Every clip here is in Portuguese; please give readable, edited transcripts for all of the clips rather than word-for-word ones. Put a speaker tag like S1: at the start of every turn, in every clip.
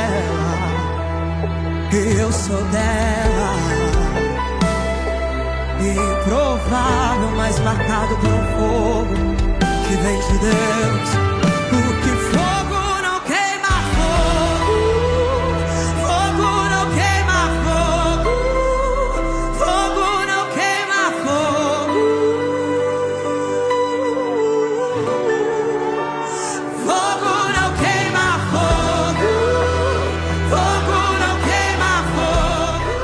S1: dela, eu sou dela. Improvável, mas marcado por um fogo que vem de Deus. Porque fogo não queima fogo, fogo não queima fogo, fogo não queima fogo, fogo não queima fogo, fogo não queima fogo.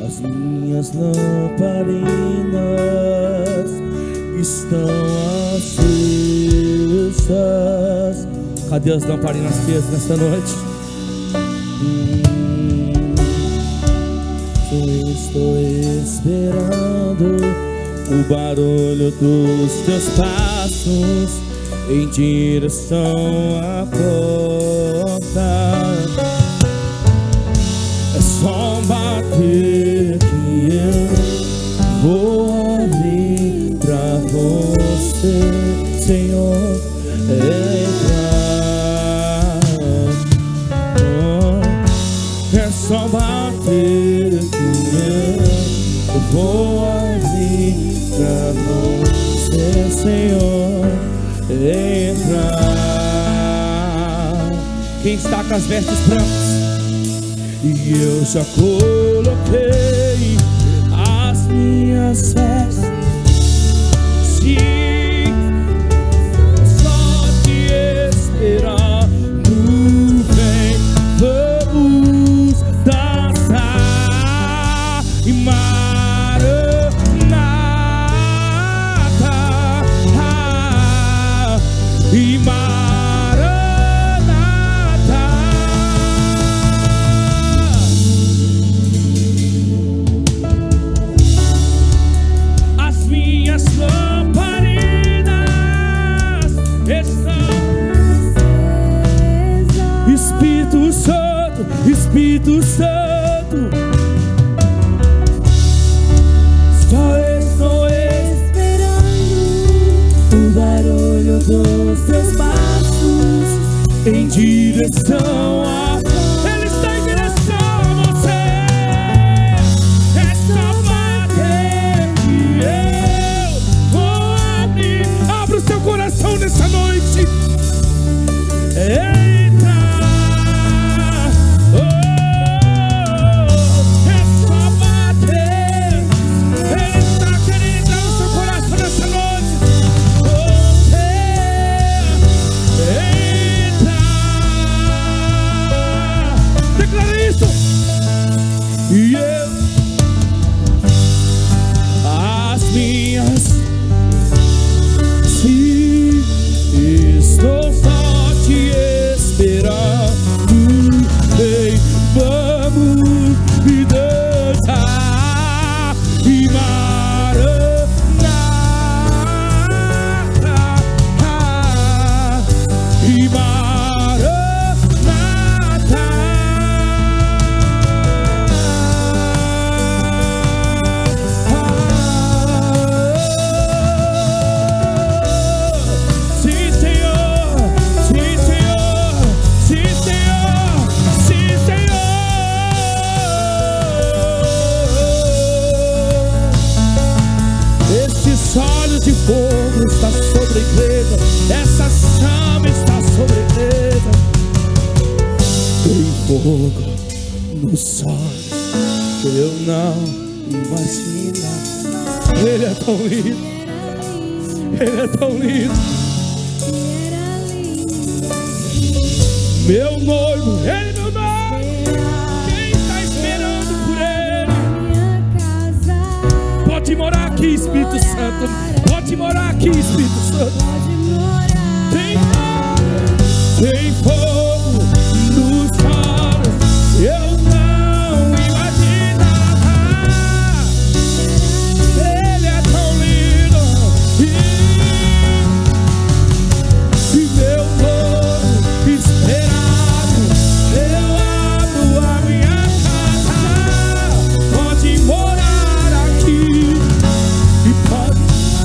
S2: As minhas lamparinas estão acesas. Cadê as lamparinas acesas nessa noite? Eu estou esperando o barulho dos teus passos em direção à porta. É só bater que eu vou abrir pra você, Senhor, entrar. É só bater que eu vou abrir pra você, Senhor, entrar. Quem está com as vestes brancas? E eu já coloquei as minhas vestes. Sim, só te esperando. Vem, vamos dançar e maranata, e maranata. Espírito Santo, Espírito Santo, só estou esperando o barulho dos teus passos em direção a... Ele está em direção a você. É só bater que eu vou abrir. Abra o seu coração nessa noite. E eu, as minhas, sim, estou só te esperando. Ei, vamos me dançar e maranata, e maranata. De fogo está sobre a igreja, essa chama está sobre a igreja. Tem fogo nos olhos que eu não imagino. Ele é tão lindo, ele é tão lindo. Meu noivo, ele é meu noivo. Quem está esperando por ele? Pode morar aqui, Espírito Santo. Pode morar aqui, Espírito Santo. Tem fogo nos olhos, eu não imaginava. Ele é tão lindo. E meu noivo esperado, eu abro a minha casa. Pode morar aqui. E pode,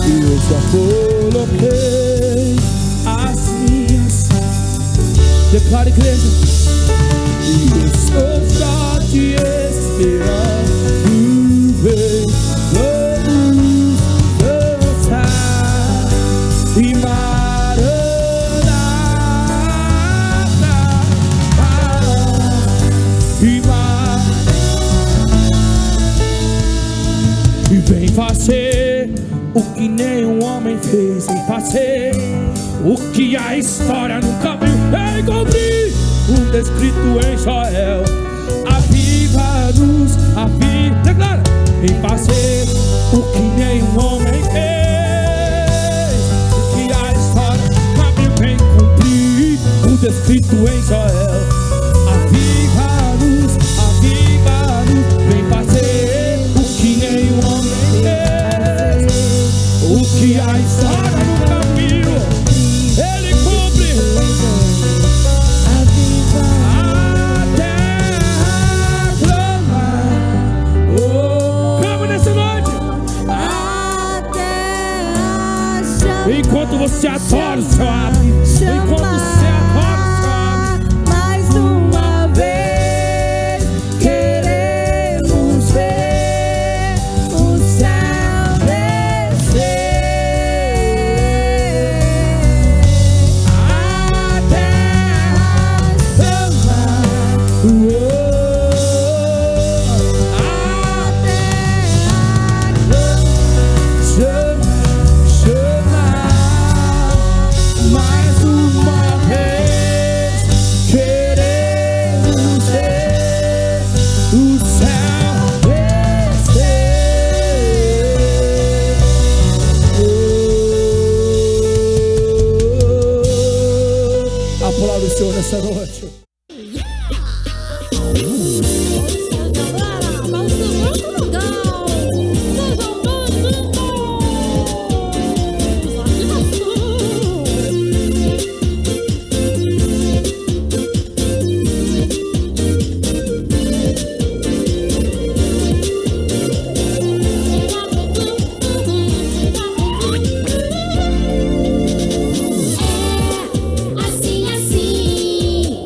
S2: eu já coloquei Declara, igreja. Eu estou só te esperando, vem, vamos dançar e maranata, e vem fazer o que nenhum homem fez, vem fazer o que a história nunca viu. Vem cumprir o descrito em Joel. Aviva-nos, declara. Vem fazer o que nenhum homem fez, o que a história nunca viu. Vem cumprir o descrito em Joel. Aviva-nos, vem fazer o que nenhum homem fez, o que a história nunca viu. Ele cumpre até clamar. Clama nessa noite. Enquanto você adora o seu abre, enquanto você adora o seu abre,
S1: mais uma vez queremos ver o céu descer, a terra chamar, a terra mais uma vez queremos ver o céu descer.
S2: aplauda o Senhor nessa noite.
S3: Assim, assim,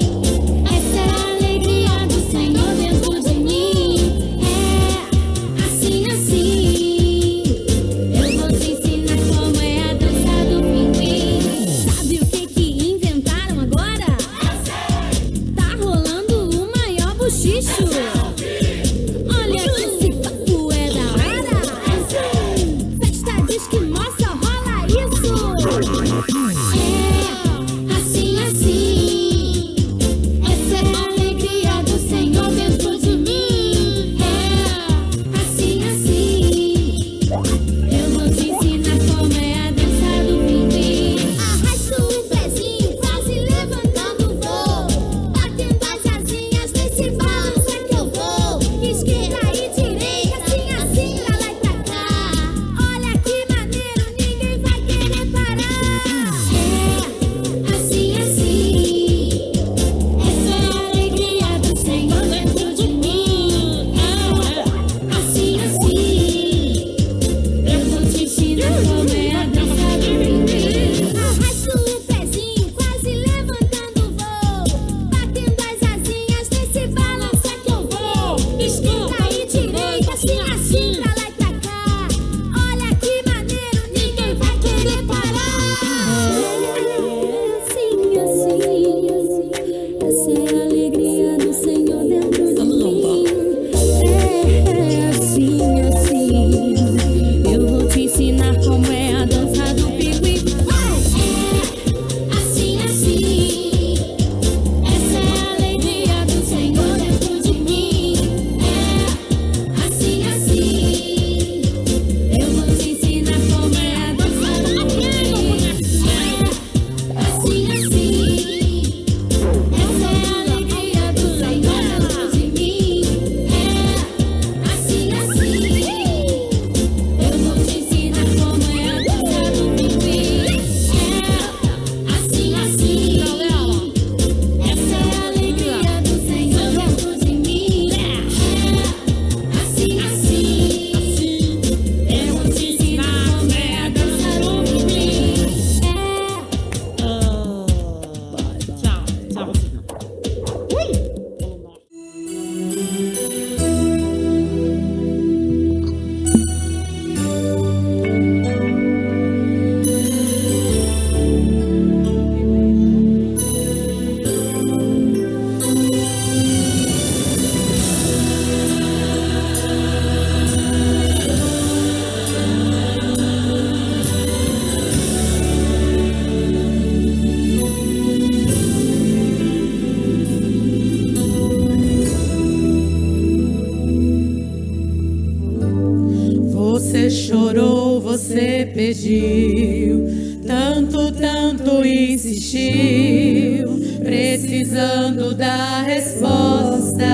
S3: pediu, tanto insistiu, precisando da resposta.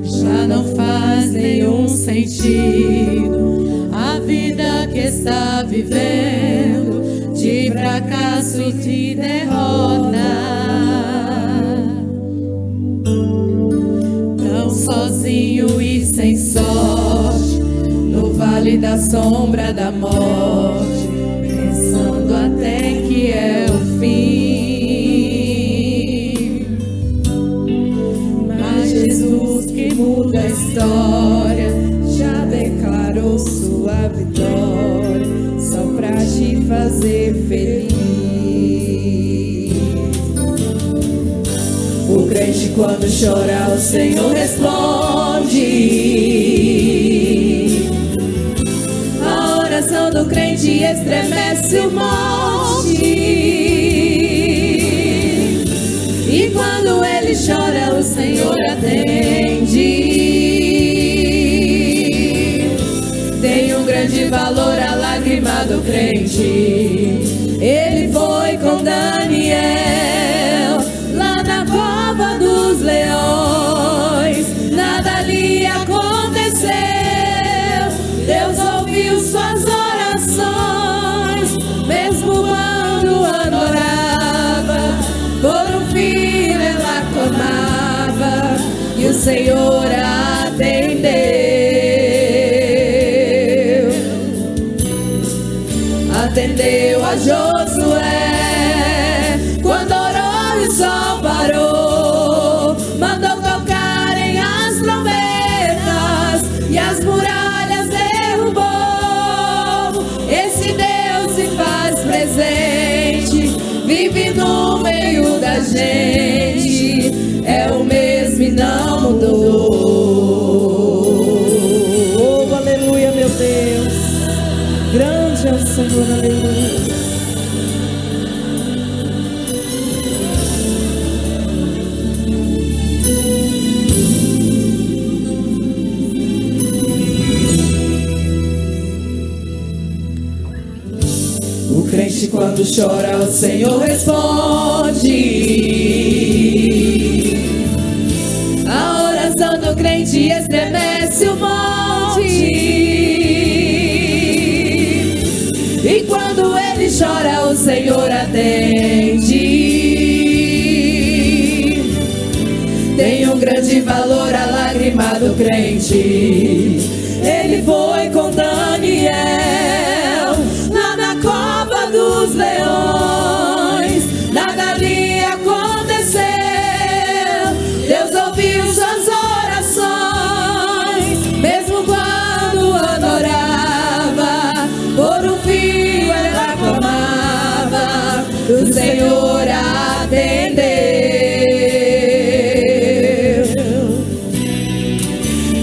S3: Já não faz nenhum sentido a vida que está vivendo, de fracasso e de derrota. Tão sozinho e sem sorte, no vale da sombra da morte, pensando até que é o fim. Mas Jesus, que muda a história, já declarou sua vitória, só pra te fazer feliz. O crente, quando chora, o Senhor responde. A oração do crente estremece o monte. E quando ele chora, o Senhor atende. Tem um grande valor a lágrima do crente. Ele foi com Daniel lá na cova dos leões, nada lhe aconteceu. Deus ouviu suas orações, mesmo quando adorava, por um filho ela clamava, e o Senhor atendeu. Atendeu a Josué quando orou e o sol parou, mandou tocarem as trombetas e as muralhas derrubou. Esse Deus se faz presente, vive no meio da gente, é o mesmo e não mudou.
S4: Oh, aleluia, meu Deus, grande é o Senhor, aleluia.
S3: O crente, quando chora, o Senhor responde. A oração do crente estremece o monte. E quando ele chora, o Senhor atende. Tem um grande valor a lágrima do crente. Ele foi com Daniel lá na cova dos leões, nada lhe aconteceu. Deus ouviu suas orações, mesmo quando adorava, por um filho ela clamava, o Senhor atendeu.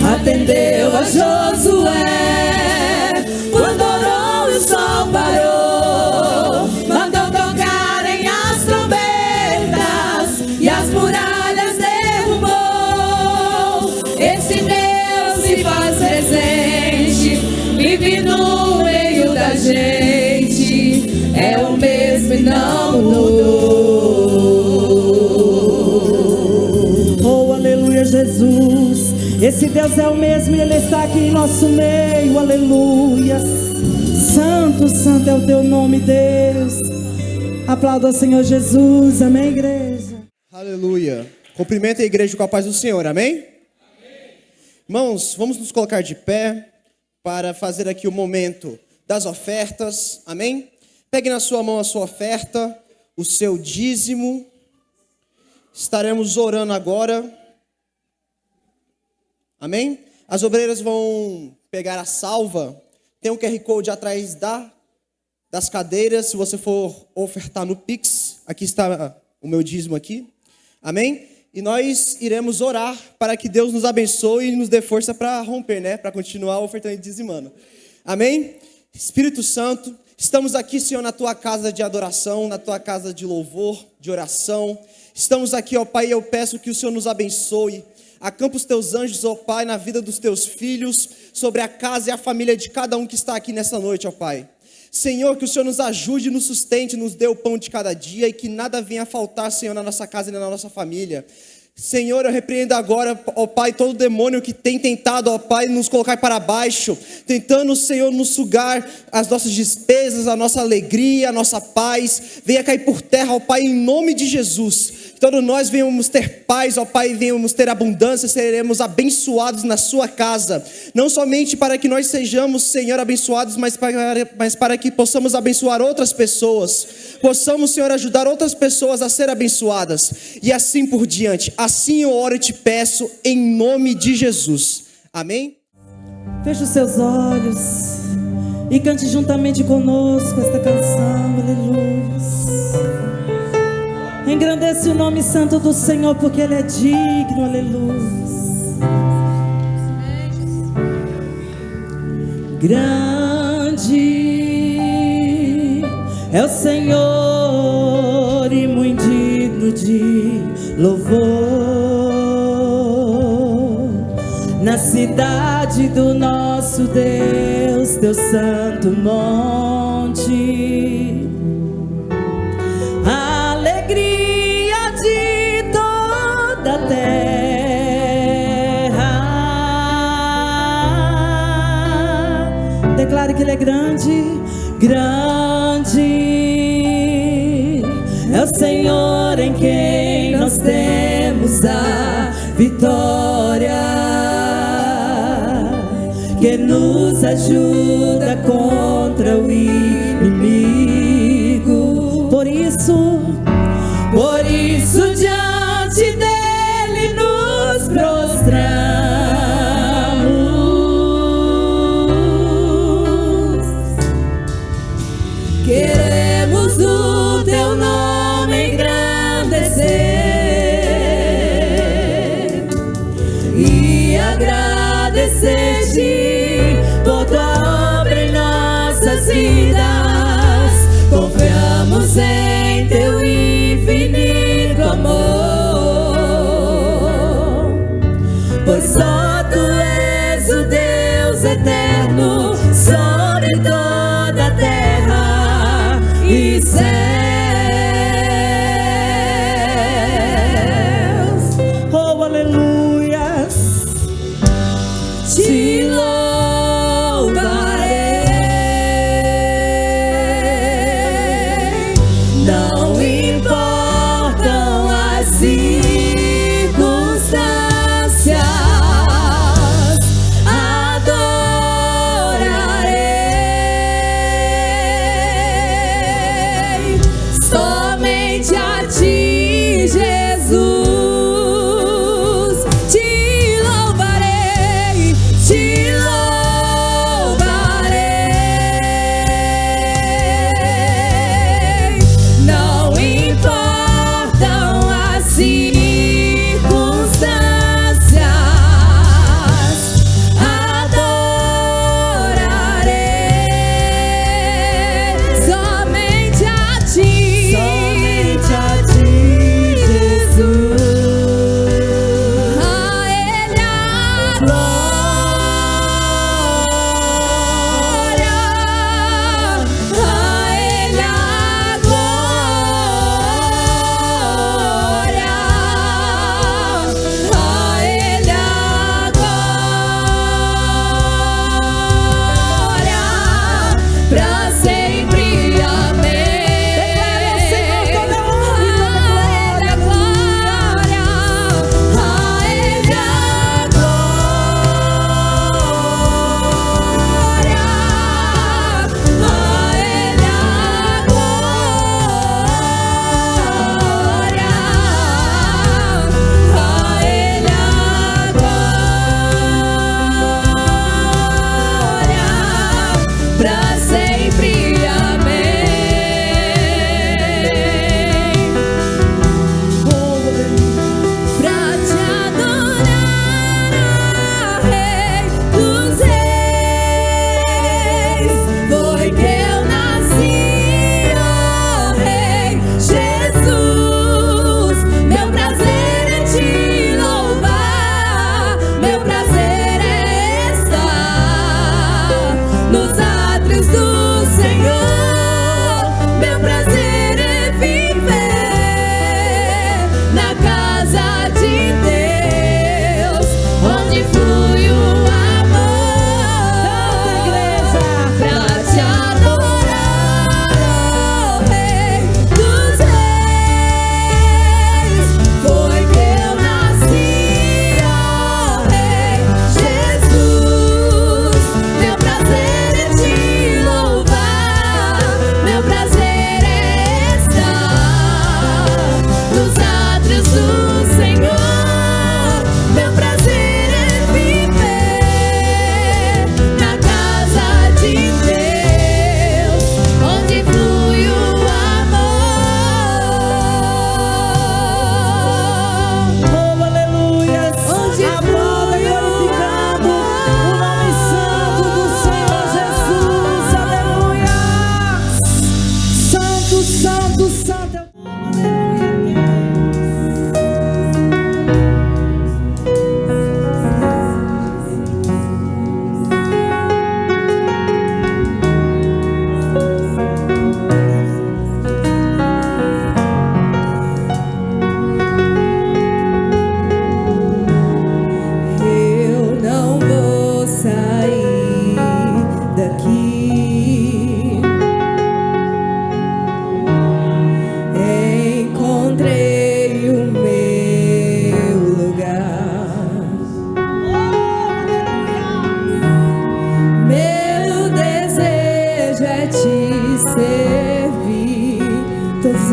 S3: Atendeu a Josué quando orou e o sol parou, mandou tocarem as trombetas e as muralhas derrubou. Esse Deus se faz presente, vive no meio da gente, é o mesmo e não mudou.
S4: Oh, aleluia, Jesus. Esse Deus é o mesmo e Ele está aqui em nosso meio, aleluia. Santo, santo é o teu nome, Deus. Aplauda ao Senhor Jesus, amém, igreja?
S2: Aleluia. Cumprimenta a igreja com a paz do Senhor, amém? Amém. Irmãos, vamos nos colocar de pé para fazer aqui o momento das ofertas, amém? Pegue na sua mão a sua oferta, o seu dízimo. Estaremos orando agora, amém? As obreiras vão pegar a salva. Tem um QR Code atrás das cadeiras. Se você for ofertar no Pix, aqui está o meu dízimo aqui. Amém? E nós iremos orar para que Deus nos abençoe e nos dê força para romper, né? Para continuar ofertando e dizimando. Amém? Espírito Santo, estamos aqui, Senhor, na tua casa de adoração, na tua casa de louvor, de oração. Estamos aqui, ó Pai, eu peço que o Senhor nos abençoe.
S5: Acampa os teus anjos, ó Pai, na vida dos teus filhos, sobre a casa e a família de cada um que está aqui nessa noite, ó Pai. Senhor, que o Senhor nos ajude, nos sustente, nos dê o pão de cada dia e que nada venha a faltar, Senhor, na nossa casa e na nossa família. Senhor, eu repreendo agora, ó Pai, todo demônio que tem tentado, ó Pai, nos colocar para baixo, tentando, Senhor, nos sugar as nossas despesas, a nossa alegria, a nossa paz. Venha cair por terra, ó Pai, em nome de Jesus. Que todos nós venhamos ter paz, ó Pai, venhamos ter abundância, seremos abençoados na sua casa. Não somente para que nós sejamos, Senhor, abençoados, mas para que possamos abençoar outras pessoas. Possamos, Senhor, ajudar outras pessoas a ser abençoadas. E assim por diante. Assim eu oro e te peço em nome de Jesus. Amém?
S4: Feche os seus olhos e cante juntamente conosco esta canção. Aleluia. Engrandece o nome santo do Senhor, porque Ele é digno. Aleluia. Grande é o Senhor e muito digno de louvor. Na cidade do nosso Deus, teu santo monte, a alegria de toda a terra. Declare que Ele é grande, grande é o Senhor em quem nós temos a vitória, que nos ajuda contra o inimigo. Por isso diante dele nos prostramos. Queremos o teu nome engrandecer e agradecer-te por tua obra em nossas vidas. Confiamos em teu infinito amor, pois só tu és o Deus eterno sobre toda a terra e céus. Oh, aleluias. Te louvarei, não importam as circunstâncias, adorarei somente a ti, Jesus. Te louvarei, te louvarei, não importam as circunstâncias.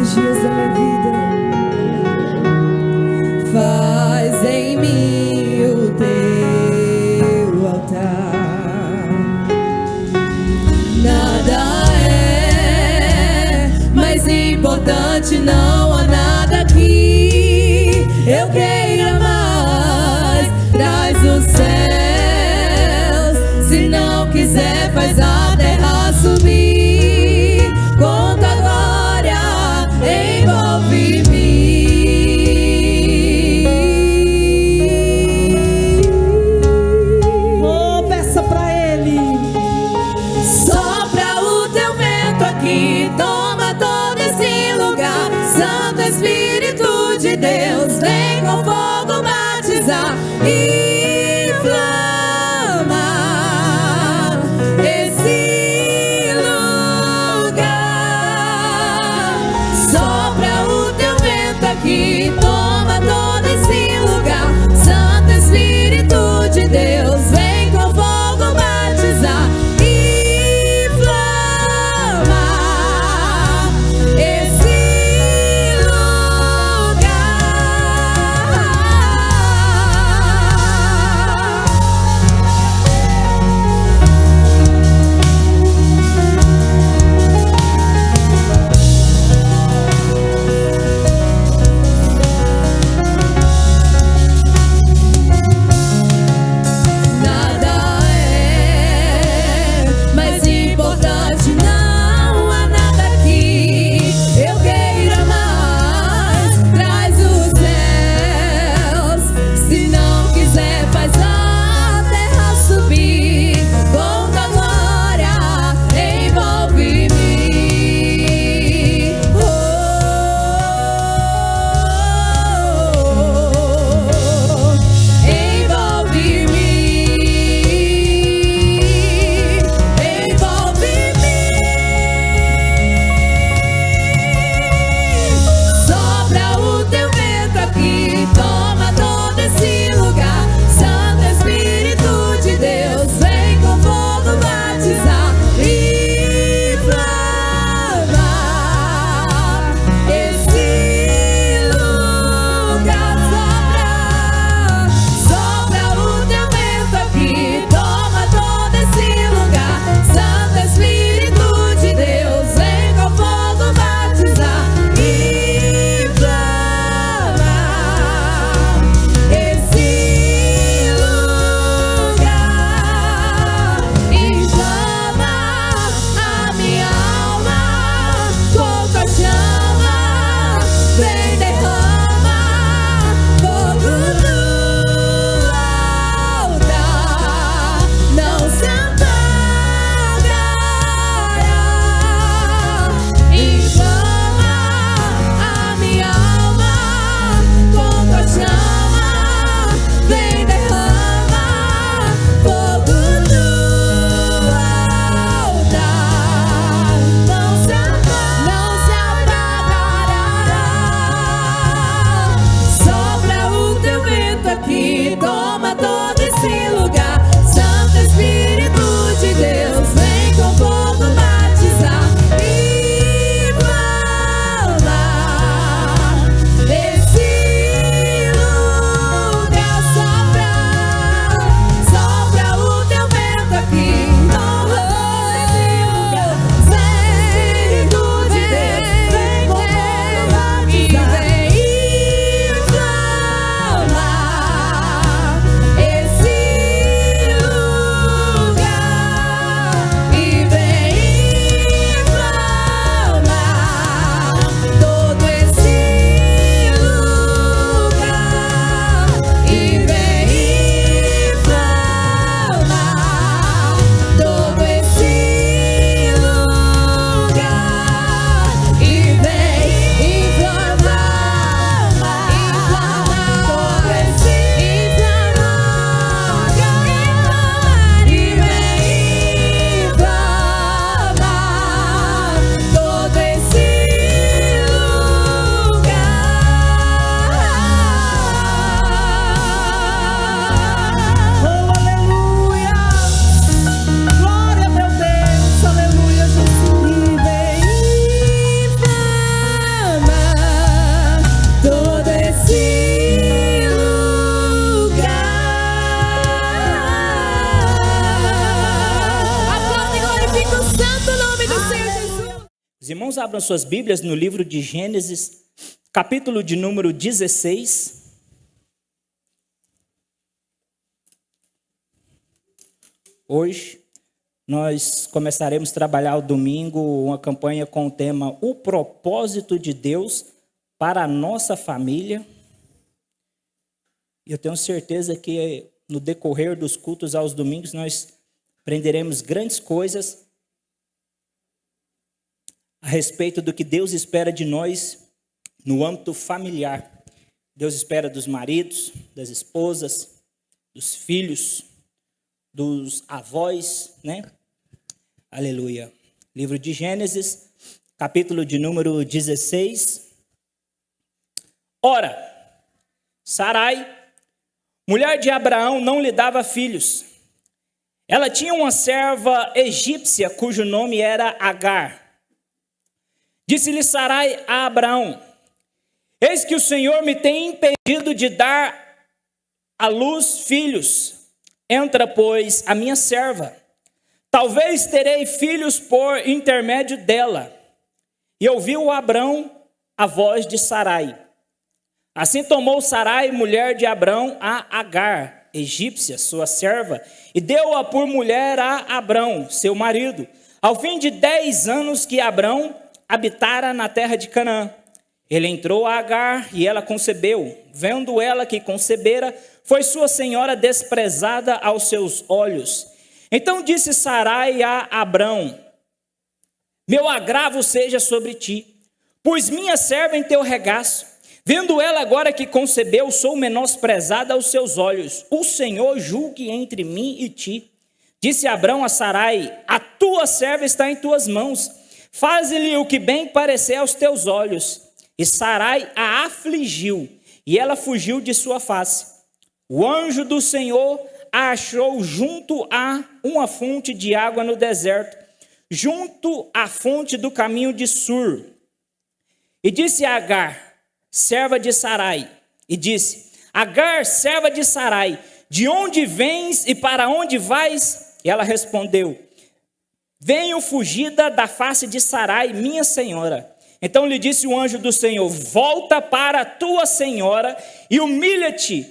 S4: esses dias da minha vida.
S3: Faz em mim o teu altar. Nada é mais importante, não há nada que eu queira mais. Traz os céus, se não quiser faz a terra subir. Com tua glória envolve-me.
S4: Oh, peça pra Ele.
S3: Sopra o teu vento aqui, toma todo esse lugar. Santo Espírito de Deus, vem com fogo batizar. Inflama esse lugar. Sopra o teu vento aqui, toma todo esse lugar. Santo Espírito de Deus, vem com fogo batizar. Inflama esse lugar.
S6: Os irmãos abram suas Bíblias no livro de Gênesis, capítulo de número 16. Hoje nós começaremos a trabalhar o domingo uma campanha com o tema O Propósito de Deus para a Nossa Família. Eu tenho certeza que no decorrer dos cultos aos domingos nós aprenderemos grandes coisas a respeito do que Deus espera de nós no âmbito familiar. Deus espera dos maridos, das esposas, dos filhos, dos avós, né? Aleluia. Livro de Gênesis, capítulo de número 16. Ora, Sarai, mulher de Abraão, não lhe dava filhos. Ela tinha uma serva egípcia, cujo nome era Agar. Disse-lhe Sarai a Abraão: eis que o Senhor me tem impedido de dar à luz filhos. Entra, pois, a minha serva. Talvez terei filhos por intermédio dela. E ouviu Abraão a voz de Sarai. Assim tomou Sarai, mulher de Abraão, a Agar, egípcia, sua serva, e deu-a por mulher a Abraão, seu marido, ao fim de 10 anos que Abraão habitara na terra de Canaã. Ele entrou a Agar e ela concebeu. Vendo ela que concebera, foi sua senhora desprezada aos seus olhos. Então disse Sarai a Abraão: meu agravo seja sobre ti, pois minha serva em teu regaço. Vendo ela agora que concebeu, sou menosprezada aos seus olhos. O Senhor julgue entre mim e ti. Disse Abraão a Sarai: a tua serva está em tuas mãos. Faze-lhe o que bem parecer aos teus olhos. E Sarai a afligiu, e ela fugiu de sua face. O anjo do Senhor a achou junto a uma fonte de água no deserto, junto à fonte do caminho de Sur. E disse a Agar, serva de Sarai, e disse: Agar, serva de Sarai, de onde vens e para onde vais? E ela respondeu: venho fugida da face de Sarai, minha senhora. Então lhe disse o anjo do Senhor: volta para a tua senhora e humilha-te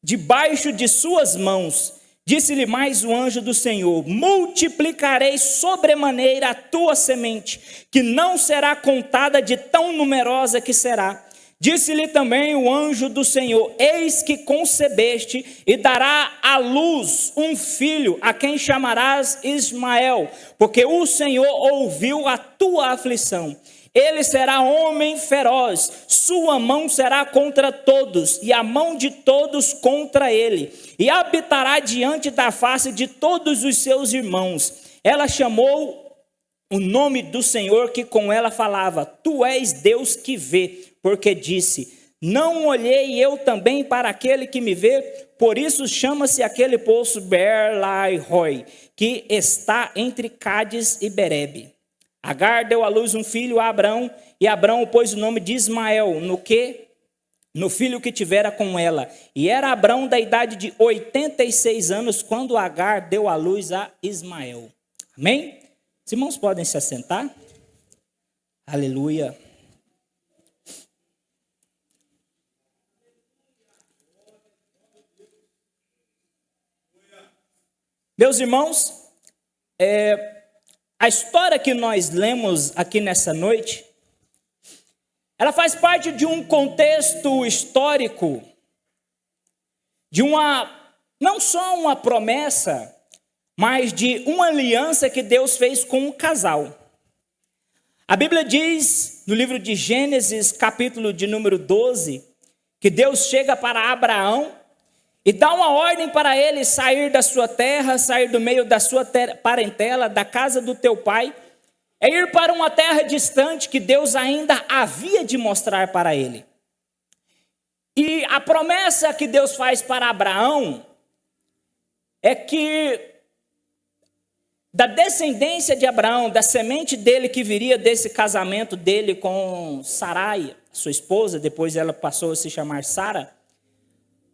S6: debaixo de suas mãos. Disse-lhe mais o anjo do Senhor: multiplicarei sobremaneira a tua semente, que não será contada de tão numerosa que será. Disse-lhe também o anjo do Senhor: eis que concebeste e dará à luz um filho, a quem chamarás Ismael, porque o Senhor ouviu a tua aflição. Ele será homem feroz, sua mão será contra todos, e a mão de todos contra ele, e habitará diante da face de todos os seus irmãos. Ela chamou o nome do Senhor que com ela falava: tu és Deus que vê. Porque disse: não olhei eu também para aquele que me vê? Por isso chama-se aquele poço Beer-Lahai-Roi, que está entre Cádiz e Berebe. Agar deu à luz um filho a Abraão, e Abraão pôs o nome de Ismael, no filho que tivera com ela. E era Abraão da idade de 86 anos, quando Agar deu à luz a Ismael. Amém? Os irmãos podem se assentar? Aleluia. Meus irmãos, a história que nós lemos aqui nessa noite, ela faz parte de um contexto histórico, de não só uma promessa, mas de uma aliança que Deus fez com um casal. A Bíblia diz, no livro de Gênesis, capítulo de número 12, que Deus chega para Abraão e dá uma ordem para ele sair da sua terra, sair do meio da sua parentela, da casa do teu pai, é ir para uma terra distante que Deus ainda havia de mostrar para ele. E a promessa que Deus faz para Abraão é que da descendência de Abraão, da semente dele que viria desse casamento dele com Sarai, sua esposa, depois ela passou a se chamar Sara.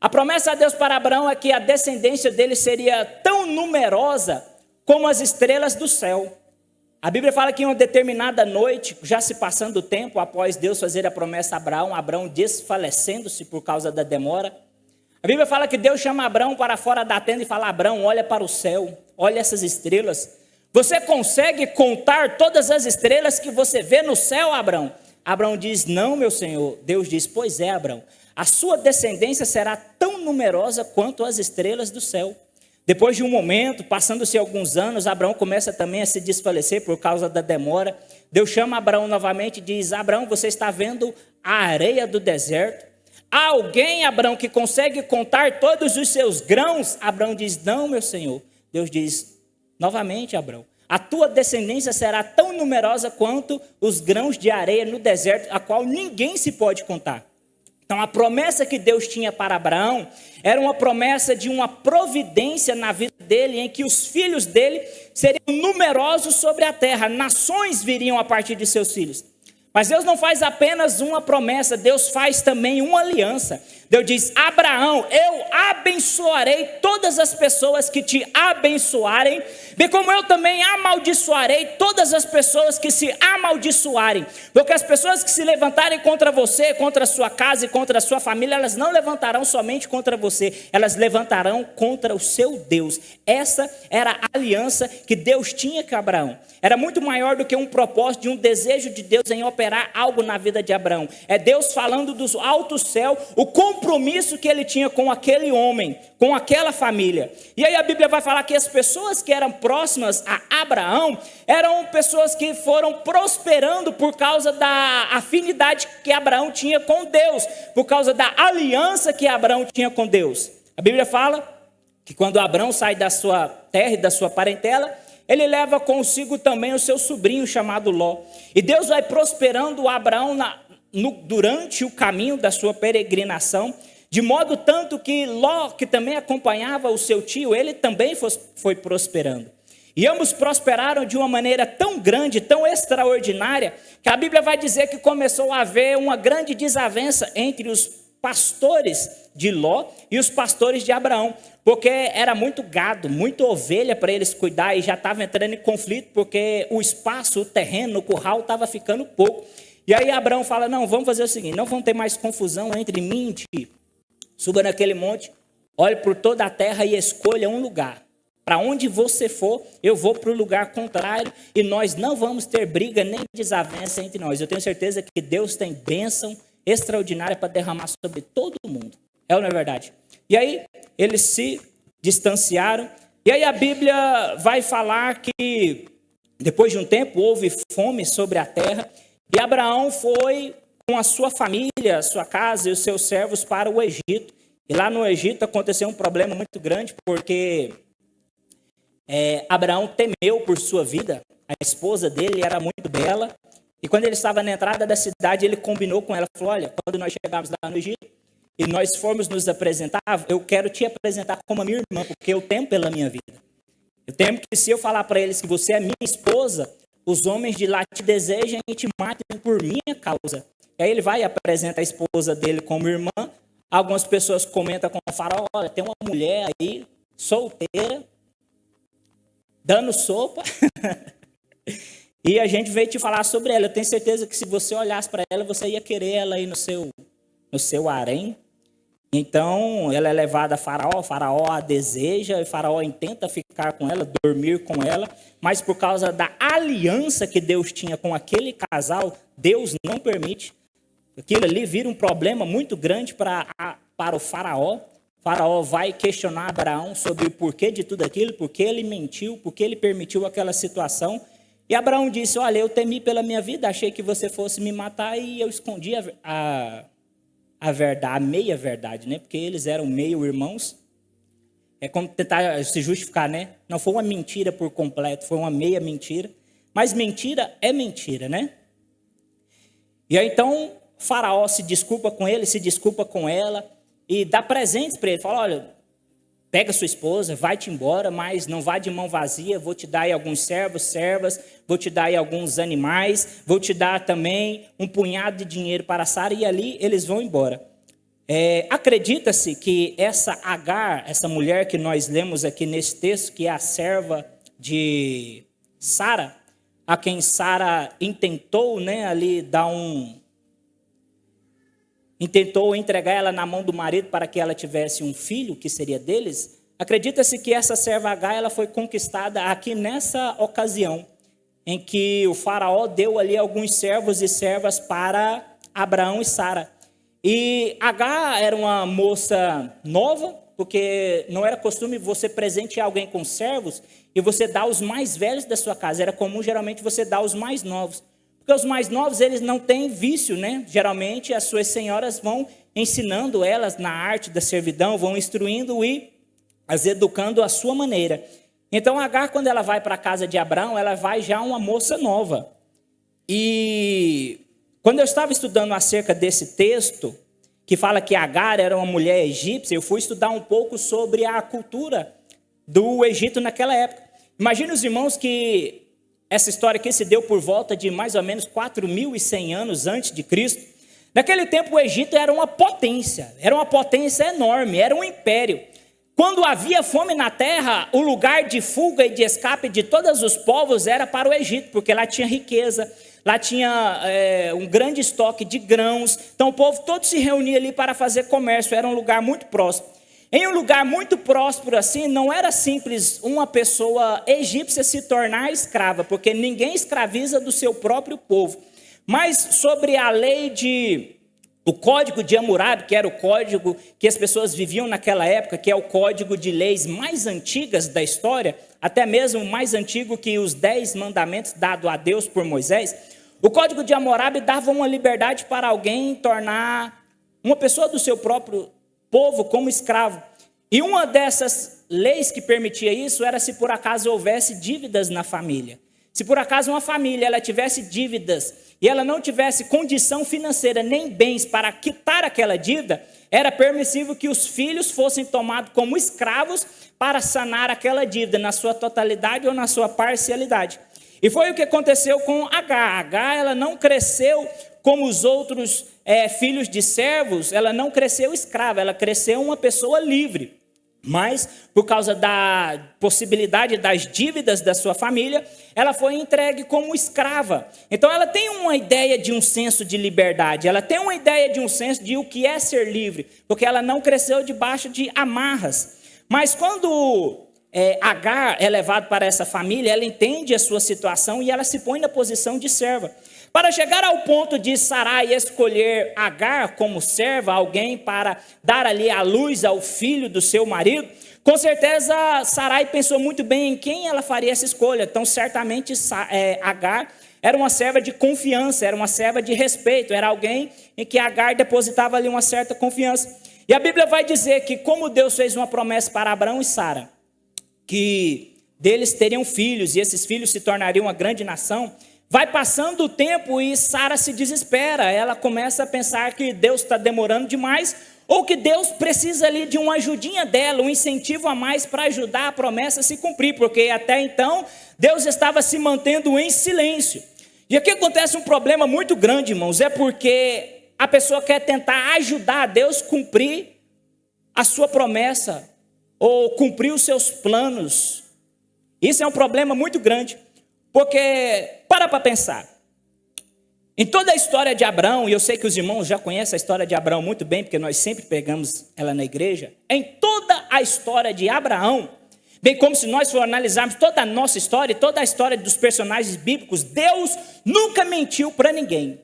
S6: A promessa de Deus para Abraão é que a descendência dele seria tão numerosa como as estrelas do céu. A Bíblia fala que em uma determinada noite, já se passando o tempo, após Deus fazer a promessa a Abraão, Abraão desfalecendo-se por causa da demora. A Bíblia fala que Deus chama Abraão para fora da tenda e fala: Abraão, olha para o céu, olha essas estrelas. Você consegue contar todas as estrelas que você vê no céu, Abraão? Abraão diz: não, meu Senhor. Deus diz: pois é, Abraão, a sua descendência será tão numerosa quanto as estrelas do céu. Depois de um momento, passando-se alguns anos, Abraão começa também a se desfalecer por causa da demora. Deus chama Abraão novamente e diz: Abraão, você está vendo a areia do deserto? Há alguém, Abraão, que consegue contar todos os seus grãos? Abraão diz: não, meu Senhor. Deus diz novamente: Abraão, a tua descendência será tão numerosa quanto os grãos de areia no deserto, a qual ninguém se pode contar. Então, a promessa que Deus tinha para Abraão era uma promessa de uma providência na vida dele, em que os filhos dele seriam numerosos sobre a terra, nações viriam a partir de seus filhos. Mas Deus não faz apenas uma promessa, Deus faz também uma aliança. Deus diz: Abraão, eu abençoarei todas as pessoas que te abençoarem, bem como eu também amaldiçoarei todas as pessoas que se amaldiçoarem. Porque as pessoas que se levantarem contra você, contra a sua casa e contra a sua família, elas não levantarão somente contra você, elas levantarão contra o seu Deus. Essa era a aliança que Deus tinha com Abraão. Era muito maior do que um propósito, de um desejo de Deus em operar algo na vida de Abraão. É Deus falando do alto céu, o compromisso que ele tinha com aquele homem, com aquela família. E aí a Bíblia vai falar que as pessoas que eram próximas a Abraão eram pessoas que foram prosperando por causa da afinidade que Abraão tinha com Deus, por causa da aliança que Abraão tinha com Deus. A Bíblia fala que quando Abraão sai da sua terra e da sua parentela, ele leva consigo também o seu sobrinho chamado Ló. E Deus vai prosperando Abraão durante o caminho da sua peregrinação, de modo tanto que Ló, que também acompanhava o seu tio, ele também foi prosperando. E ambos prosperaram de uma maneira tão grande, tão extraordinária, que a Bíblia vai dizer que começou a haver uma grande desavença entre os pastores de Ló e os pastores de Abraão, porque era muito gado, muita ovelha para eles cuidar, e já estava entrando em conflito, porque o espaço, o terreno, o curral estava ficando pouco. E aí Abraão fala: não, vamos fazer o seguinte, não vamos ter mais confusão entre mim e ti. Suba naquele monte, olhe por toda a terra e escolha um lugar. Para onde você for, eu vou para o lugar contrário, e nós não vamos ter briga nem desavença entre nós. Eu tenho certeza que Deus tem bênção extraordinária para derramar sobre todo mundo. É ou não é verdade? E aí, eles se distanciaram. E aí a Bíblia vai falar que, depois de um tempo, houve fome sobre a terra. E Abraão foi com a sua família, a sua casa e os seus servos para o Egito. E lá no Egito aconteceu um problema muito grande, porque Abraão temeu por sua vida. A esposa dele era muito bela. E quando ele estava na entrada da cidade, ele combinou com ela, falou: olha, quando nós chegarmos lá no Egito e nós formos nos apresentar, eu quero te apresentar como a minha irmã, porque eu temo pela minha vida. Eu temo que se eu falar para eles que você é minha esposa, os homens de lá te desejam e te matem por minha causa. E aí ele vai e apresenta a esposa dele como irmã. Algumas pessoas comentam com o faraó: olha, tem uma mulher aí, solteira, dando sopa. E a gente veio te falar sobre ela. Eu tenho certeza que se você olhasse para ela, você ia querer ela aí no seu harém. Então, ela é levada a Faraó a deseja, e Faraó intenta ficar com ela, dormir com ela, mas por causa da aliança que Deus tinha com aquele casal, Deus não permite. Aquilo ali vira um problema muito grande para o Faraó. Faraó vai questionar Abraão sobre o porquê de tudo aquilo, porque ele mentiu, porque ele permitiu aquela situação. E Abraão disse: olha, eu temi pela minha vida, achei que você fosse me matar e eu escondi a verdade, a meia verdade, né? Porque eles eram meio irmãos. É como tentar se justificar, né? Não foi uma mentira por completo, foi uma meia mentira. Mas mentira é mentira, né? E aí então Faraó se desculpa com ele, se desculpa com ela e dá presentes para ele. Fala: olha, pega sua esposa, vai-te embora, mas não vá de mão vazia. Vou te dar aí alguns servos, servas, vou te dar aí alguns animais, vou te dar também um punhado de dinheiro para Sara, e ali eles vão embora. Acredita-se que essa Agar, essa mulher que nós lemos aqui nesse texto, que é a serva de Sara, a quem Sara intentou, né, ali intentou entregar ela na mão do marido para que ela tivesse um filho, que seria deles. Acredita-se que essa serva Agar, ela foi conquistada aqui nessa ocasião, em que o faraó deu ali alguns servos e servas para Abraão e Sara. E Agar era uma moça nova, porque não era costume você presentear alguém com servos e você dar os mais velhos da sua casa. Era comum, geralmente, você dar os mais novos. Porque os mais novos, eles não têm vício, né? Geralmente, as suas senhoras vão ensinando elas na arte da servidão, vão instruindo e as educando à sua maneira. Então, Agar, quando ela vai para a casa de Abraão, ela vai já uma moça nova. E quando eu estava estudando acerca desse texto, que fala que Agar era uma mulher egípcia, eu fui estudar um pouco sobre a cultura do Egito naquela época. Imagine os irmãos que essa história aqui se deu por volta de mais ou menos 4.100 anos antes de Cristo. Naquele tempo o Egito era uma potência enorme, era um império. Quando havia fome na terra, o lugar de fuga e de escape de todos os povos era para o Egito, porque lá tinha riqueza, lá tinha um grande estoque de grãos. Então o povo todo se reunia ali para fazer comércio, era um lugar muito próspero. Em um lugar muito próspero assim, não era simples uma pessoa egípcia se tornar escrava, porque ninguém escraviza do seu próprio povo. Mas sobre a lei o Código de Hammurabi, que era o código que as pessoas viviam naquela época, que é o código de leis mais antigas da história, até mesmo mais antigo que os 10 mandamentos dados a Deus por Moisés, o Código de Hammurabi dava uma liberdade para alguém tornar uma pessoa do seu próprio povo como escravo. E uma dessas leis que permitia isso era se por acaso houvesse dívidas na família. Se por acaso uma família ela tivesse dívidas e ela não tivesse condição financeira nem bens para quitar aquela dívida, era permissível que os filhos fossem tomados como escravos para sanar aquela dívida na sua totalidade ou na sua parcialidade. E foi o que aconteceu com Agar. Agar, ela não cresceu como os outros filhos de servos, ela não cresceu escrava, ela cresceu uma pessoa livre. Mas, por causa da possibilidade das dívidas da sua família, ela foi entregue como escrava. Então, ela tem uma ideia de um senso de liberdade, ela tem uma ideia de um senso de o que é ser livre, porque ela não cresceu debaixo de amarras. Mas quando Agar é levado para essa família, ela entende a sua situação e ela se põe na posição de serva. Para chegar ao ponto de Sarai escolher Agar como serva, alguém para dar ali a luz ao filho do seu marido, com certeza Sarai pensou muito bem em quem ela faria essa escolha. Então, certamente Agar era uma serva de confiança, era uma serva de respeito, era alguém em que Agar depositava ali uma certa confiança. E a Bíblia vai dizer que como Deus fez uma promessa para Abraão e Sara, que deles teriam filhos e esses filhos se tornariam uma grande nação, vai passando o tempo e Sara se desespera. Ela começa a pensar que Deus está demorando demais ou que Deus precisa ali de uma ajudinha dela, um incentivo a mais para ajudar a promessa a se cumprir, porque até então Deus estava se mantendo em silêncio. E aqui acontece um problema muito grande, irmãos, é porque a pessoa quer tentar ajudar a Deus a cumprir a sua promessa ou cumprir os seus planos. Isso é um problema muito grande. Porque, para pensar, em toda a história de Abraão, e eu sei que os irmãos já conhecem a história de Abraão muito bem, porque nós sempre pegamos ela na igreja, em toda a história de Abraão, bem como se nós for analisarmos toda a nossa história, toda a história dos personagens bíblicos, Deus nunca mentiu para ninguém,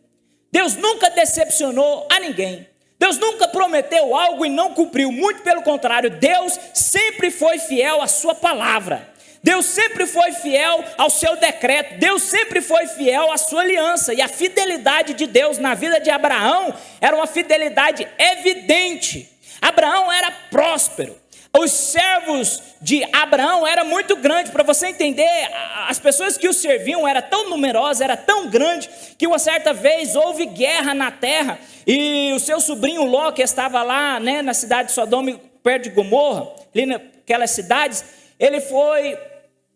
S6: Deus nunca decepcionou a ninguém, Deus nunca prometeu algo e não cumpriu, muito pelo contrário, Deus sempre foi fiel à sua palavra. Deus sempre foi fiel ao seu decreto, Deus sempre foi fiel à sua aliança, e a fidelidade de Deus na vida de Abraão era uma fidelidade evidente. Abraão era próspero, os servos de Abraão eram muito grandes. Para você entender, as pessoas que o serviam eram tão numerosas, era tão grande, que uma certa vez houve guerra na terra, e o seu sobrinho Ló, que estava lá, né, na cidade de Sodoma, perto de Gomorra, ali naquelas cidades,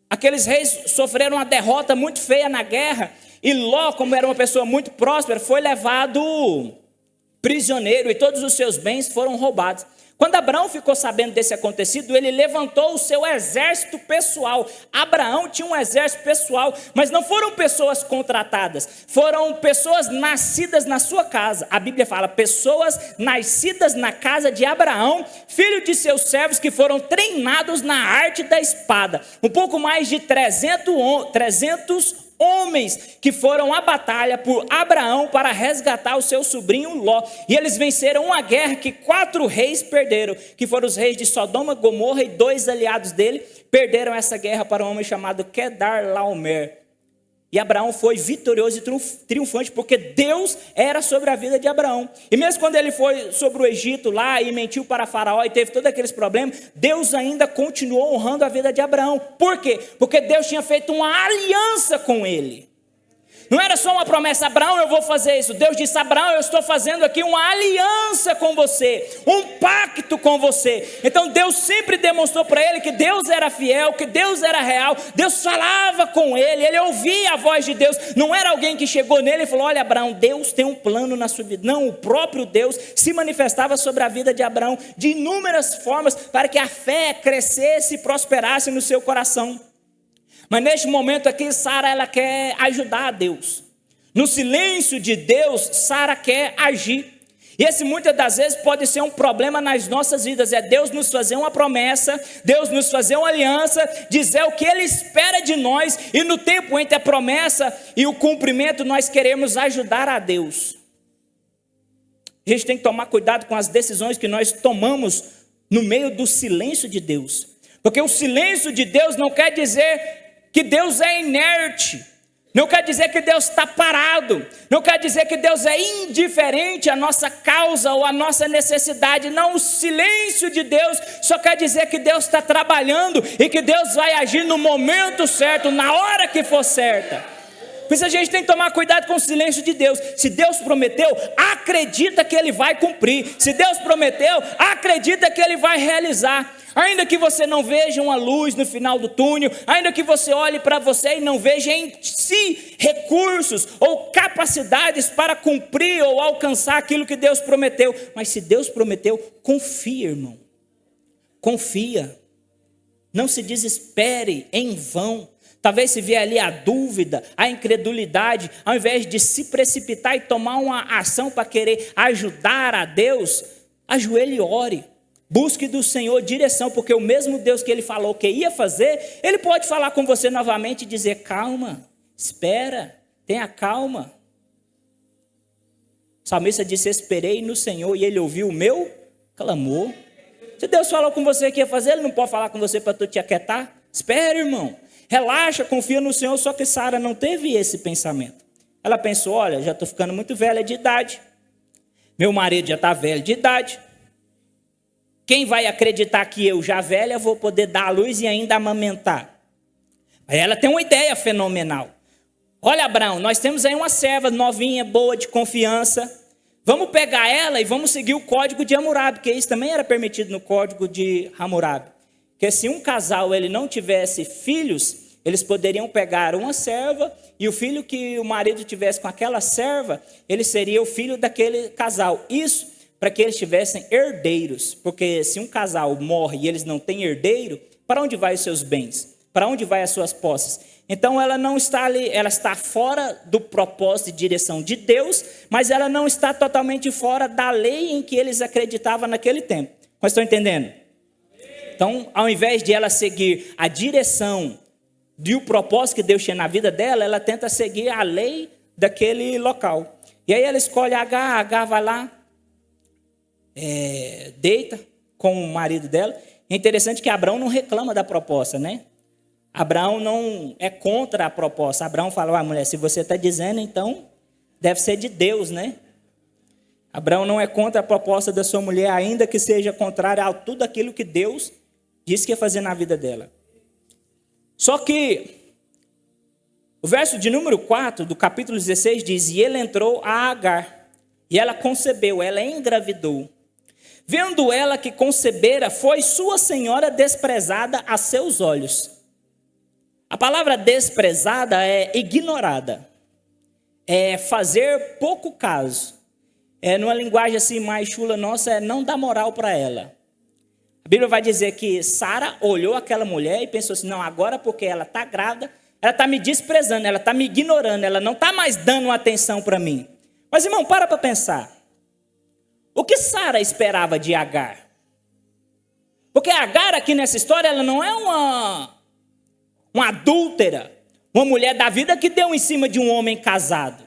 S6: aqueles reis sofreram uma derrota muito feia na guerra, e Ló, como era uma pessoa muito próspera, foi levado prisioneiro e todos os seus bens foram roubados. Quando Abraão ficou sabendo desse acontecido, ele levantou o seu exército pessoal. Abraão tinha um exército pessoal, mas não foram pessoas contratadas, foram pessoas nascidas na sua casa. A Bíblia fala, pessoas nascidas na casa de Abraão, filho de seus servos que foram treinados na arte da espada. Um pouco mais de 300 homens que foram à batalha por Abraão para resgatar o seu sobrinho Ló. E eles venceram uma guerra que 4 reis perderam, que foram os reis de Sodoma, Gomorra e 2 aliados dele, perderam essa guerra para um homem chamado Quedorlaomer. E Abraão foi vitorioso e triunfante, porque Deus era sobre a vida de Abraão. E mesmo quando ele foi sobre o Egito lá e mentiu para Faraó e teve todos aqueles problemas, Deus ainda continuou honrando a vida de Abraão. Por quê? Porque Deus tinha feito uma aliança com ele. Não era só uma promessa, Abraão, eu vou fazer isso. Deus disse, Abraão, eu estou fazendo aqui uma aliança com você, um pacto com você. Então Deus sempre demonstrou para ele que Deus era fiel, que Deus era real. Deus falava com ele ouvia a voz de Deus. Não era alguém que chegou nele e falou, olha Abraão, Deus tem um plano na sua vida. Não, o próprio Deus se manifestava sobre a vida de Abraão de inúmeras formas para que a fé crescesse e prosperasse no seu coração. Mas neste momento aqui, Sara, ela quer ajudar a Deus. No silêncio de Deus, Sara quer agir. E esse muitas das vezes pode ser um problema nas nossas vidas. É Deus nos fazer uma promessa, Deus nos fazer uma aliança, dizer o que Ele espera de nós. E no tempo entre a promessa e o cumprimento, nós queremos ajudar a Deus. A gente tem que tomar cuidado com as decisões que nós tomamos no meio do silêncio de Deus. Porque o silêncio de Deus não quer dizer que Deus é inerte, não quer dizer que Deus está parado, não quer dizer que Deus é indiferente à nossa causa ou à nossa necessidade. Não, o silêncio de Deus só quer dizer que Deus está trabalhando e que Deus vai agir no momento certo, na hora que for certa. Por isso a gente tem que tomar cuidado com o silêncio de Deus. Se Deus prometeu, acredita que Ele vai cumprir. Se Deus prometeu, acredita que Ele vai realizar. Ainda que você não veja uma luz no final do túnel, ainda que você olhe para você e não veja em si recursos ou capacidades para cumprir ou alcançar aquilo que Deus prometeu. Mas se Deus prometeu, confia, irmão. Confia. Não se desespere em vão. Talvez se vier ali a dúvida, a incredulidade, ao invés de se precipitar e tomar uma ação para querer ajudar a Deus, ajoelhe e ore. Busque do Senhor direção, porque o mesmo Deus que Ele falou que ia fazer, Ele pode falar com você novamente e dizer, calma, espera, tenha calma. O salmista disse, esperei no Senhor e Ele ouviu o meu clamor. Se Deus falou com você que ia fazer, Ele não pode falar com você para tu te aquietar? Espera, irmão. Relaxa, confia no Senhor. Só que Sara não teve esse pensamento. Ela pensou, olha, já estou ficando muito velha de idade. Meu marido já está velho de idade. Quem vai acreditar que eu, já velha, vou poder dar à luz e ainda amamentar? Aí ela tem uma ideia fenomenal. Olha, Abraão, nós temos aí uma serva novinha, boa, de confiança. Vamos pegar ela e vamos seguir o código de Hammurabi, porque isso também era permitido no código de Hammurabi. Que se um casal ele não tivesse filhos, eles poderiam pegar uma serva e o filho que o marido tivesse com aquela serva, ele seria o filho daquele casal. Isso para que eles tivessem herdeiros, porque se um casal morre e eles não têm herdeiro, para onde vai os seus bens? Para onde vai as suas posses? Então ela não está ali, ela está fora do propósito e direção de Deus, mas ela não está totalmente fora da lei em que eles acreditavam naquele tempo. Mas estão entendendo? Então, ao invés de ela seguir a direção e o propósito que Deus tinha na vida dela, ela tenta seguir a lei daquele local. E aí ela escolhe Agar vai lá, deita com o marido dela. É interessante que Abraão não reclama da proposta, né? Abraão não é contra a proposta. Abraão fala, mulher, se você está dizendo, então deve ser de Deus, né? Abraão não é contra a proposta da sua mulher, ainda que seja contrária a tudo aquilo que Deus disse que ia fazer na vida dela. Só que o verso de número 4 do capítulo 16 diz, e ele entrou a Agar, e ela concebeu, ela engravidou. Vendo ela que concebera, foi sua senhora desprezada a seus olhos. A palavra desprezada é ignorada, é fazer pouco caso, numa linguagem assim mais chula nossa, é não dar moral para ela. A Bíblia vai dizer que Sara olhou aquela mulher e pensou assim, não, agora porque ela está grávida, ela está me desprezando, ela está me ignorando, ela não está mais dando atenção para mim. Mas, irmão, para pensar. O que Sara esperava de Agar? Porque Agar aqui nessa história, ela não é uma adúltera, uma mulher da vida que deu em cima de um homem casado.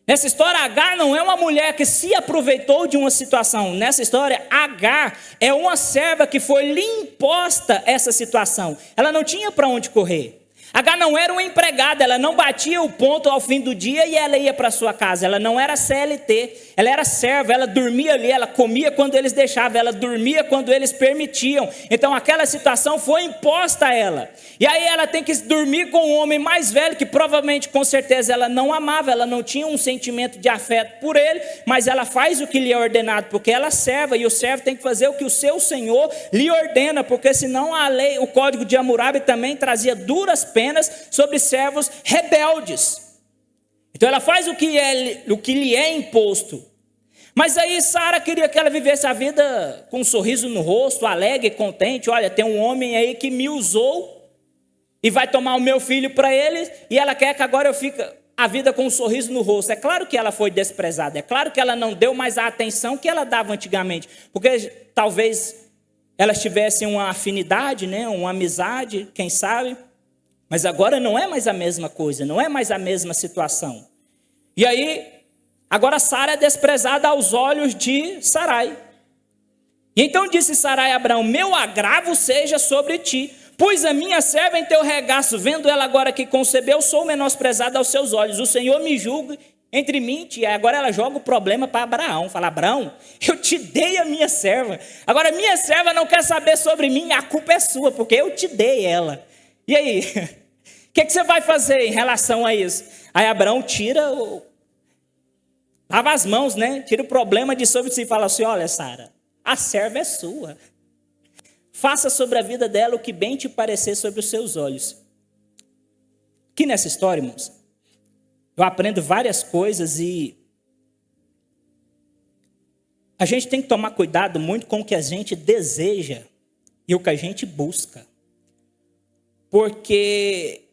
S6: Nessa história, Agar não é uma mulher que se aproveitou de uma situação. Nessa história, Agar é uma serva que foi lhe imposta essa situação. Ela não tinha para onde correr. Agar não era uma empregada, ela não batia o ponto ao fim do dia e ela ia para sua casa. Ela não era CLT, ela era serva, ela dormia ali, ela comia quando eles deixavam, ela dormia quando eles permitiam. Então aquela situação foi imposta a ela. E aí ela tem que dormir com um homem mais velho, que provavelmente, com certeza, ela não amava, ela não tinha um sentimento de afeto por ele, mas ela faz o que lhe é ordenado, porque ela é serva, e o servo tem que fazer o que o seu senhor lhe ordena, porque senão a lei, o código de Hammurabi também trazia duras penas sobre servos rebeldes. Então ela faz o que lhe é imposto. Mas aí Sara queria que ela vivesse a vida com um sorriso no rosto, alegre, contente. Olha, tem um homem aí que me usou e vai tomar o meu filho para ele, e ela quer que agora eu fique a vida com um sorriso no rosto. É claro que ela foi desprezada, é claro que ela não deu mais a atenção que ela dava antigamente, porque talvez elas tivessem uma afinidade, né, uma amizade, quem sabe. Mas agora não é mais a mesma coisa, não é mais a mesma situação. E aí, agora Sara é desprezada aos olhos de Sarai. E então disse Sarai a Abraão, meu agravo seja sobre ti, pois a minha serva em teu regaço, vendo ela agora que concebeu, sou menosprezada aos seus olhos. O Senhor me julgue entre mim e ti. Agora ela joga o problema para Abraão. Fala, Abraão, eu te dei a minha serva. Agora minha serva não quer saber sobre mim, a culpa é sua, porque eu te dei ela. E aí, o que você vai fazer em relação a isso? Aí Abraão lava as mãos, né? Tira o problema de sobre si e fala assim, olha Sara, a serva é sua. Faça sobre a vida dela o que bem te parecer sobre os seus olhos. Aqui nessa história, irmãos, eu aprendo várias coisas e a gente tem que tomar cuidado muito com o que a gente deseja e o que a gente busca. Porque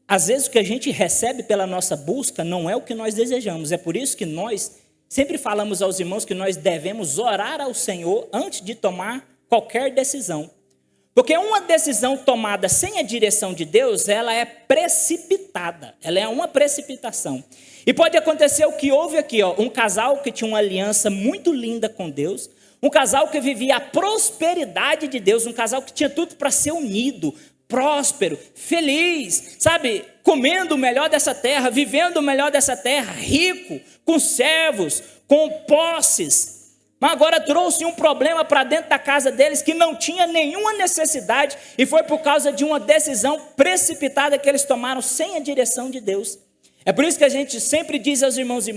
S6: às vezes o que a gente recebe pela nossa busca não é o que nós desejamos. É por isso que nós sempre falamos aos irmãos que nós devemos orar ao Senhor antes de tomar qualquer decisão. Porque uma decisão tomada sem a direção de Deus, ela é precipitada. Ela é uma precipitação. E pode acontecer o que houve aqui, ó, um casal que tinha uma aliança muito linda com Deus, um casal que vivia a prosperidade de Deus, um casal que tinha tudo para ser unido, próspero, feliz, sabe, comendo o melhor dessa terra, vivendo o melhor dessa terra, rico, com servos, com posses. Mas agora trouxe um problema para dentro da casa deles que não tinha nenhuma necessidade e foi por causa de uma decisão precipitada que eles tomaram sem a direção de Deus. É por isso que a gente sempre diz aos irmãos,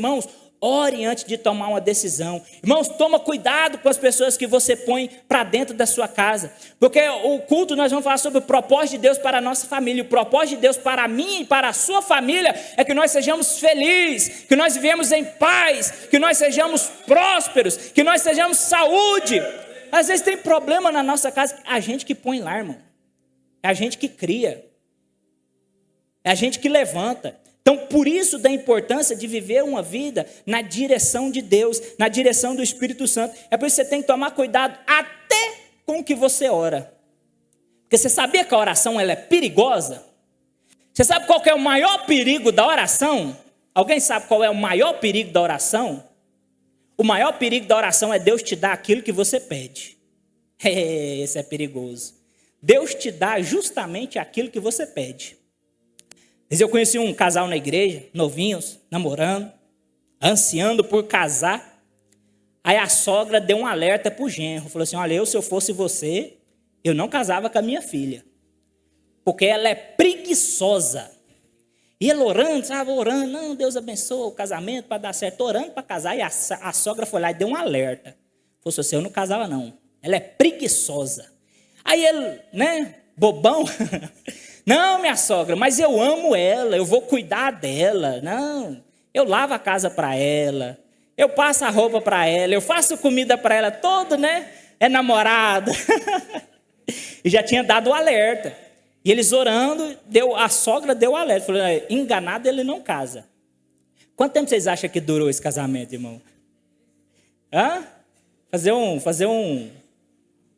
S6: ore antes de tomar uma decisão. Irmãos, toma cuidado com as pessoas que você põe para dentro da sua casa. Porque o culto nós vamos falar sobre o propósito de Deus para a nossa família. O propósito de Deus para mim e para a sua família é que nós sejamos felizes, que nós vivemos em paz, que nós sejamos prósperos, que nós sejamos saúde. Às vezes tem problema na nossa casa, a gente que põe lá, irmão. É a gente que cria. É a gente que levanta. Então, por isso da importância de viver uma vida na direção de Deus, na direção do Espírito Santo. É por isso que você tem que tomar cuidado até com o que você ora. Porque você sabia que a oração ela é perigosa? Você sabe qual que é o maior perigo da oração? Alguém sabe qual é o maior perigo da oração? O maior perigo da oração é Deus te dar aquilo que você pede. Esse é perigoso. Deus te dá justamente aquilo que você pede. Eu conheci um casal na igreja, novinhos, namorando, ansiando por casar. Aí a sogra deu um alerta para o genro. Falou assim, olha, se eu fosse você, eu não casava com a minha filha. Porque ela é preguiçosa. E ele orando, sabe, orando. Não, Deus abençoe o casamento para dar certo. Orando para casar. E a sogra foi lá e deu um alerta. Falou assim, eu não casava não. Ela é preguiçosa. Aí ele, né, bobão... Não, minha sogra, mas eu amo ela, eu vou cuidar dela. Não, eu lavo a casa para ela, Eu passo a roupa para ela, eu faço comida para ela, todo, né? É namorada. E já tinha dado o alerta. E eles orando, a sogra deu o alerta. Falou, enganado ele não casa. Quanto tempo vocês acham que durou esse casamento, irmão? Hã? Fazer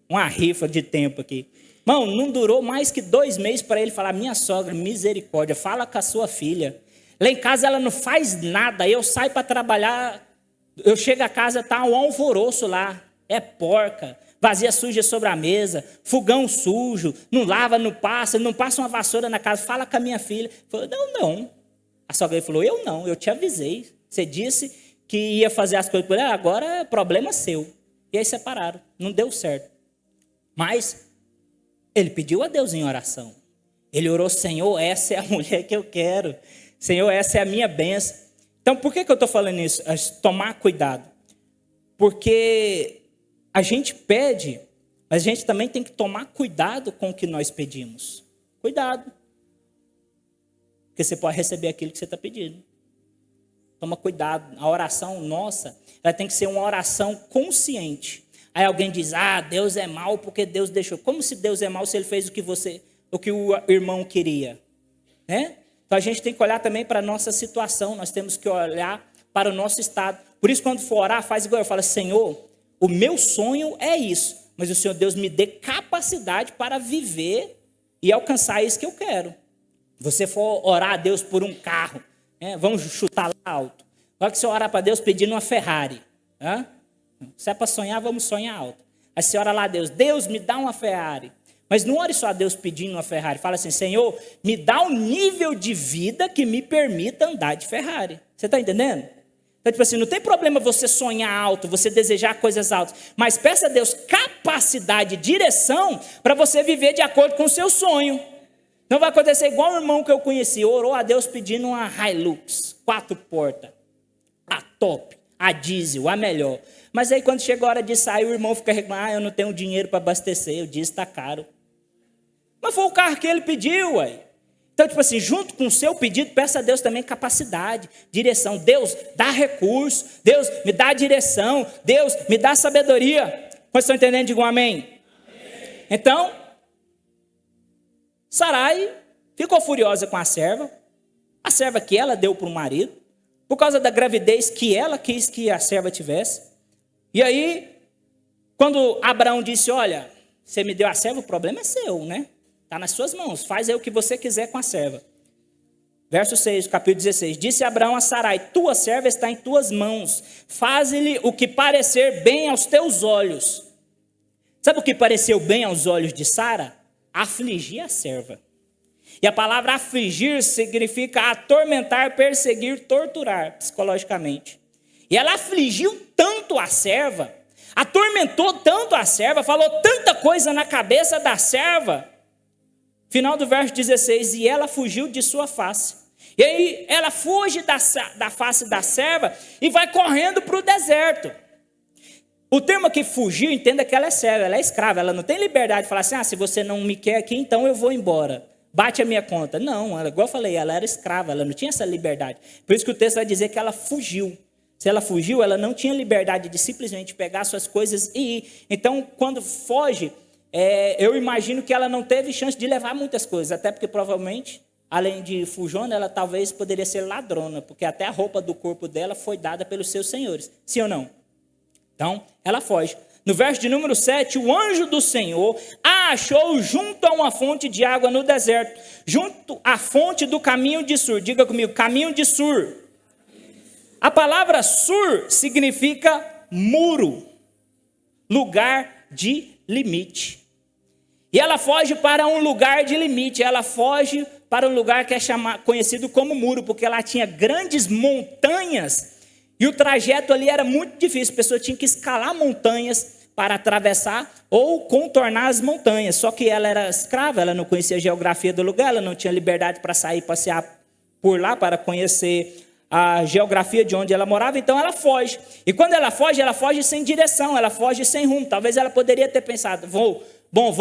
S6: uma rifa de tempo aqui. Irmão, não durou mais que 2 meses para ele falar, minha sogra, misericórdia, fala com a sua filha. Lá em casa ela não faz nada, eu saio para trabalhar, eu chego a casa, tá um alvoroço lá, é porca, vazia suja sobre a mesa, fogão sujo, não lava, não passa uma vassoura na casa, fala com a minha filha. Falou, não. A sogra falou, eu te avisei, você disse que ia fazer as coisas por ela, agora é problema seu. E aí separaram, não deu certo. Mas ele pediu a Deus em oração. Ele orou, Senhor, essa é a mulher que eu quero. Senhor, essa é a minha bênção. Então, por que eu estou falando isso? Tomar cuidado. Porque a gente pede, mas a gente também tem que tomar cuidado com o que nós pedimos. Cuidado. Porque você pode receber aquilo que você está pedindo. Toma cuidado. A oração nossa, ela tem que ser uma oração consciente. Aí alguém diz, Deus é mau porque Deus deixou. Como se Deus é mau se ele fez o que o irmão queria? Né? Então a gente tem que olhar também para a nossa situação. Nós temos que olhar para o nosso estado. Por isso, quando for orar, faz igual eu falo, Senhor, o meu sonho é isso. Mas o Senhor Deus me dê capacidade para viver e alcançar isso que eu quero. Você for orar a Deus por um carro, né? Vamos chutar lá alto. Agora que você orar para Deus pedindo uma Ferrari. Né? Se é para sonhar, vamos sonhar alto. Aí você ora lá a Deus, Deus me dá uma Ferrari. Mas não ore só a Deus pedindo uma Ferrari. Fala assim, Senhor, me dá um nível de vida que me permita andar de Ferrari. Você está entendendo? Então, tipo assim, não tem problema você sonhar alto, você desejar coisas altas. Mas peça a Deus capacidade e direção para você viver de acordo com o seu sonho. Não vai acontecer igual o irmão que eu conheci. Orou a Deus pedindo uma Hilux, 4 portas. A top, a diesel, a melhor. Mas aí quando chega a hora de sair, o irmão fica reclamando, eu não tenho dinheiro para abastecer, o diesel está caro. Mas foi o carro que ele pediu, ué. Então, tipo assim, junto com o seu pedido, peça a Deus também capacidade, direção. Deus, dá recurso. Deus, me dá direção. Deus, me dá sabedoria. Vocês estão entendendo? Digam amém. Então, Sarai ficou furiosa com a serva que ela deu para o marido, por causa da gravidez que ela quis que a serva tivesse. E aí, quando Abraão disse, olha, você me deu a serva, o problema é seu, né? Está nas suas mãos, faz aí o que você quiser com a serva. Verso 6, capítulo 16. Disse Abraão a Sarai, tua serva está em tuas mãos, faze-lhe o que parecer bem aos teus olhos. Sabe o que pareceu bem aos olhos de Sara? Afligir a serva. E a palavra afligir significa atormentar, perseguir, torturar psicologicamente. E ela afligiu tanto a serva, atormentou tanto a serva, falou tanta coisa na cabeça da serva. Final do verso 16, e ela fugiu de sua face. E aí ela foge da face da serva e vai correndo para o deserto. O termo aqui fugir, entenda que ela é serva, ela é escrava, ela não tem liberdade de falar assim, se você não me quer aqui, então eu vou embora. Bate a minha conta. Não, ela, igual eu falei, ela era escrava, ela não tinha essa liberdade. Por isso que o texto vai dizer que ela fugiu. Se ela fugiu, ela não tinha liberdade de simplesmente pegar suas coisas e ir. Então, quando foge, eu imagino que ela não teve chance de levar muitas coisas, até porque provavelmente, além de fujona, ela talvez poderia ser ladrona, porque até a roupa do corpo dela foi dada pelos seus senhores. Sim ou não? Então, ela foge. No verso de número 7, o anjo do Senhor a achou junto a uma fonte de água no deserto, junto à fonte do caminho de Sur. Diga comigo, caminho de Sur. A palavra Sur significa muro, lugar de limite. E ela foge para um lugar de limite, ela foge para um lugar que é conhecido como muro, porque lá tinha grandes montanhas e o trajeto ali era muito difícil, a pessoa tinha que escalar montanhas para atravessar ou contornar as montanhas, só que ela era escrava, ela não conhecia a geografia do lugar, ela não tinha liberdade para sair passear por lá, para conhecer a geografia de onde ela morava, então ela foge. E quando ela foge sem direção, ela foge sem rumo. Talvez ela poderia ter pensado, vou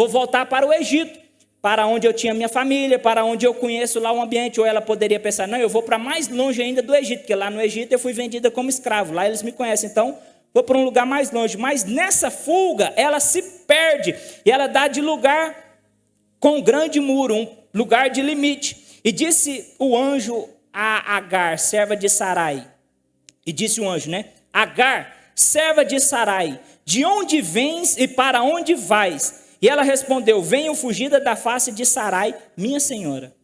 S6: voltar para o Egito, para onde eu tinha minha família, para onde eu conheço lá o ambiente. Ou ela poderia pensar, não, eu vou para mais longe ainda do Egito, porque lá no Egito eu fui vendida como escravo, lá eles me conhecem, então vou para um lugar mais longe. Mas nessa fuga, ela se perde, e ela dá de lugar com um grande muro, um lugar de limite. E disse o anjo a Agar, serva de Sarai, e disse o anjo, né? Agar, serva de Sarai, de onde vens e para onde vais? E ela respondeu, venho fugida da face de Sarai, minha senhora.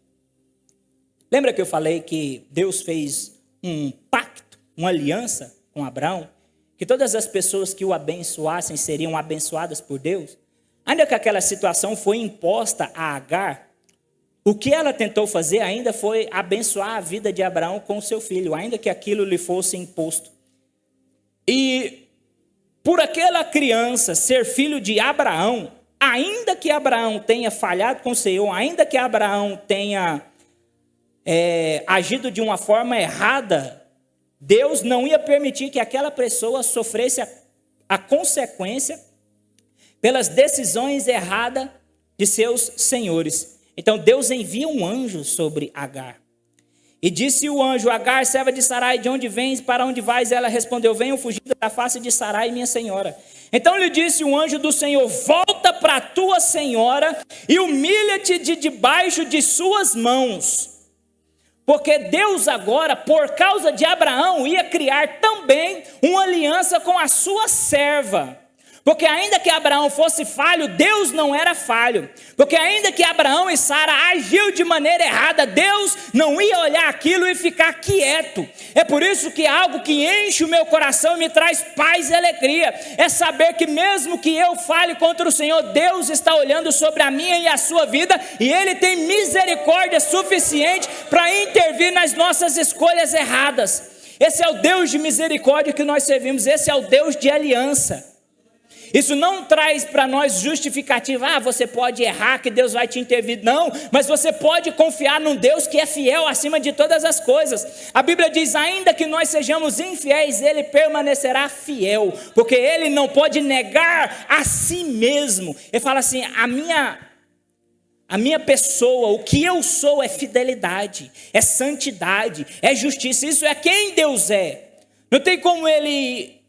S6: Lembra que eu falei que Deus fez um pacto, uma aliança com Abraão? Que todas as pessoas que o abençoassem seriam abençoadas por Deus? Ainda que aquela situação foi imposta a Agar, o que ela tentou fazer ainda foi abençoar a vida de Abraão com o seu filho, ainda que aquilo lhe fosse imposto. E por aquela criança ser filho de Abraão, ainda que Abraão tenha falhado com o Senhor, ainda que Abraão tenha agido de uma forma errada, Deus não ia permitir que aquela pessoa sofresse a consequência pelas decisões erradas de seus senhores. Então Deus envia um anjo sobre Agar. E disse o anjo, Agar, serva de Sarai, de onde vens, para onde vais? Ela respondeu, venho fugida da face de Sarai, minha senhora. Então lhe disse o anjo do Senhor, volta para a tua senhora e humilha-te debaixo de suas mãos. Porque Deus agora, por causa de Abraão, ia criar também uma aliança com a sua serva. Porque ainda que Abraão fosse falho, Deus não era falho. Porque ainda que Abraão e Sara agiu de maneira errada, Deus não ia olhar aquilo e ficar quieto. É por isso que algo que enche o meu coração e me traz paz e alegria é saber que mesmo que eu fale contra o Senhor, Deus está olhando sobre a minha e a sua vida e Ele tem misericórdia suficiente para intervir nas nossas escolhas erradas. Esse é o Deus de misericórdia que nós servimos, esse é o Deus de aliança. Isso não traz para nós justificativa, você pode errar que Deus vai te intervir. Não, mas você pode confiar num Deus que é fiel acima de todas as coisas. A Bíblia diz, ainda que nós sejamos infiéis, Ele permanecerá fiel, porque Ele não pode negar a si mesmo. Ele fala assim, a minha pessoa, o que eu sou é fidelidade, é santidade, é justiça. Isso é quem Deus é. Não tem como Ele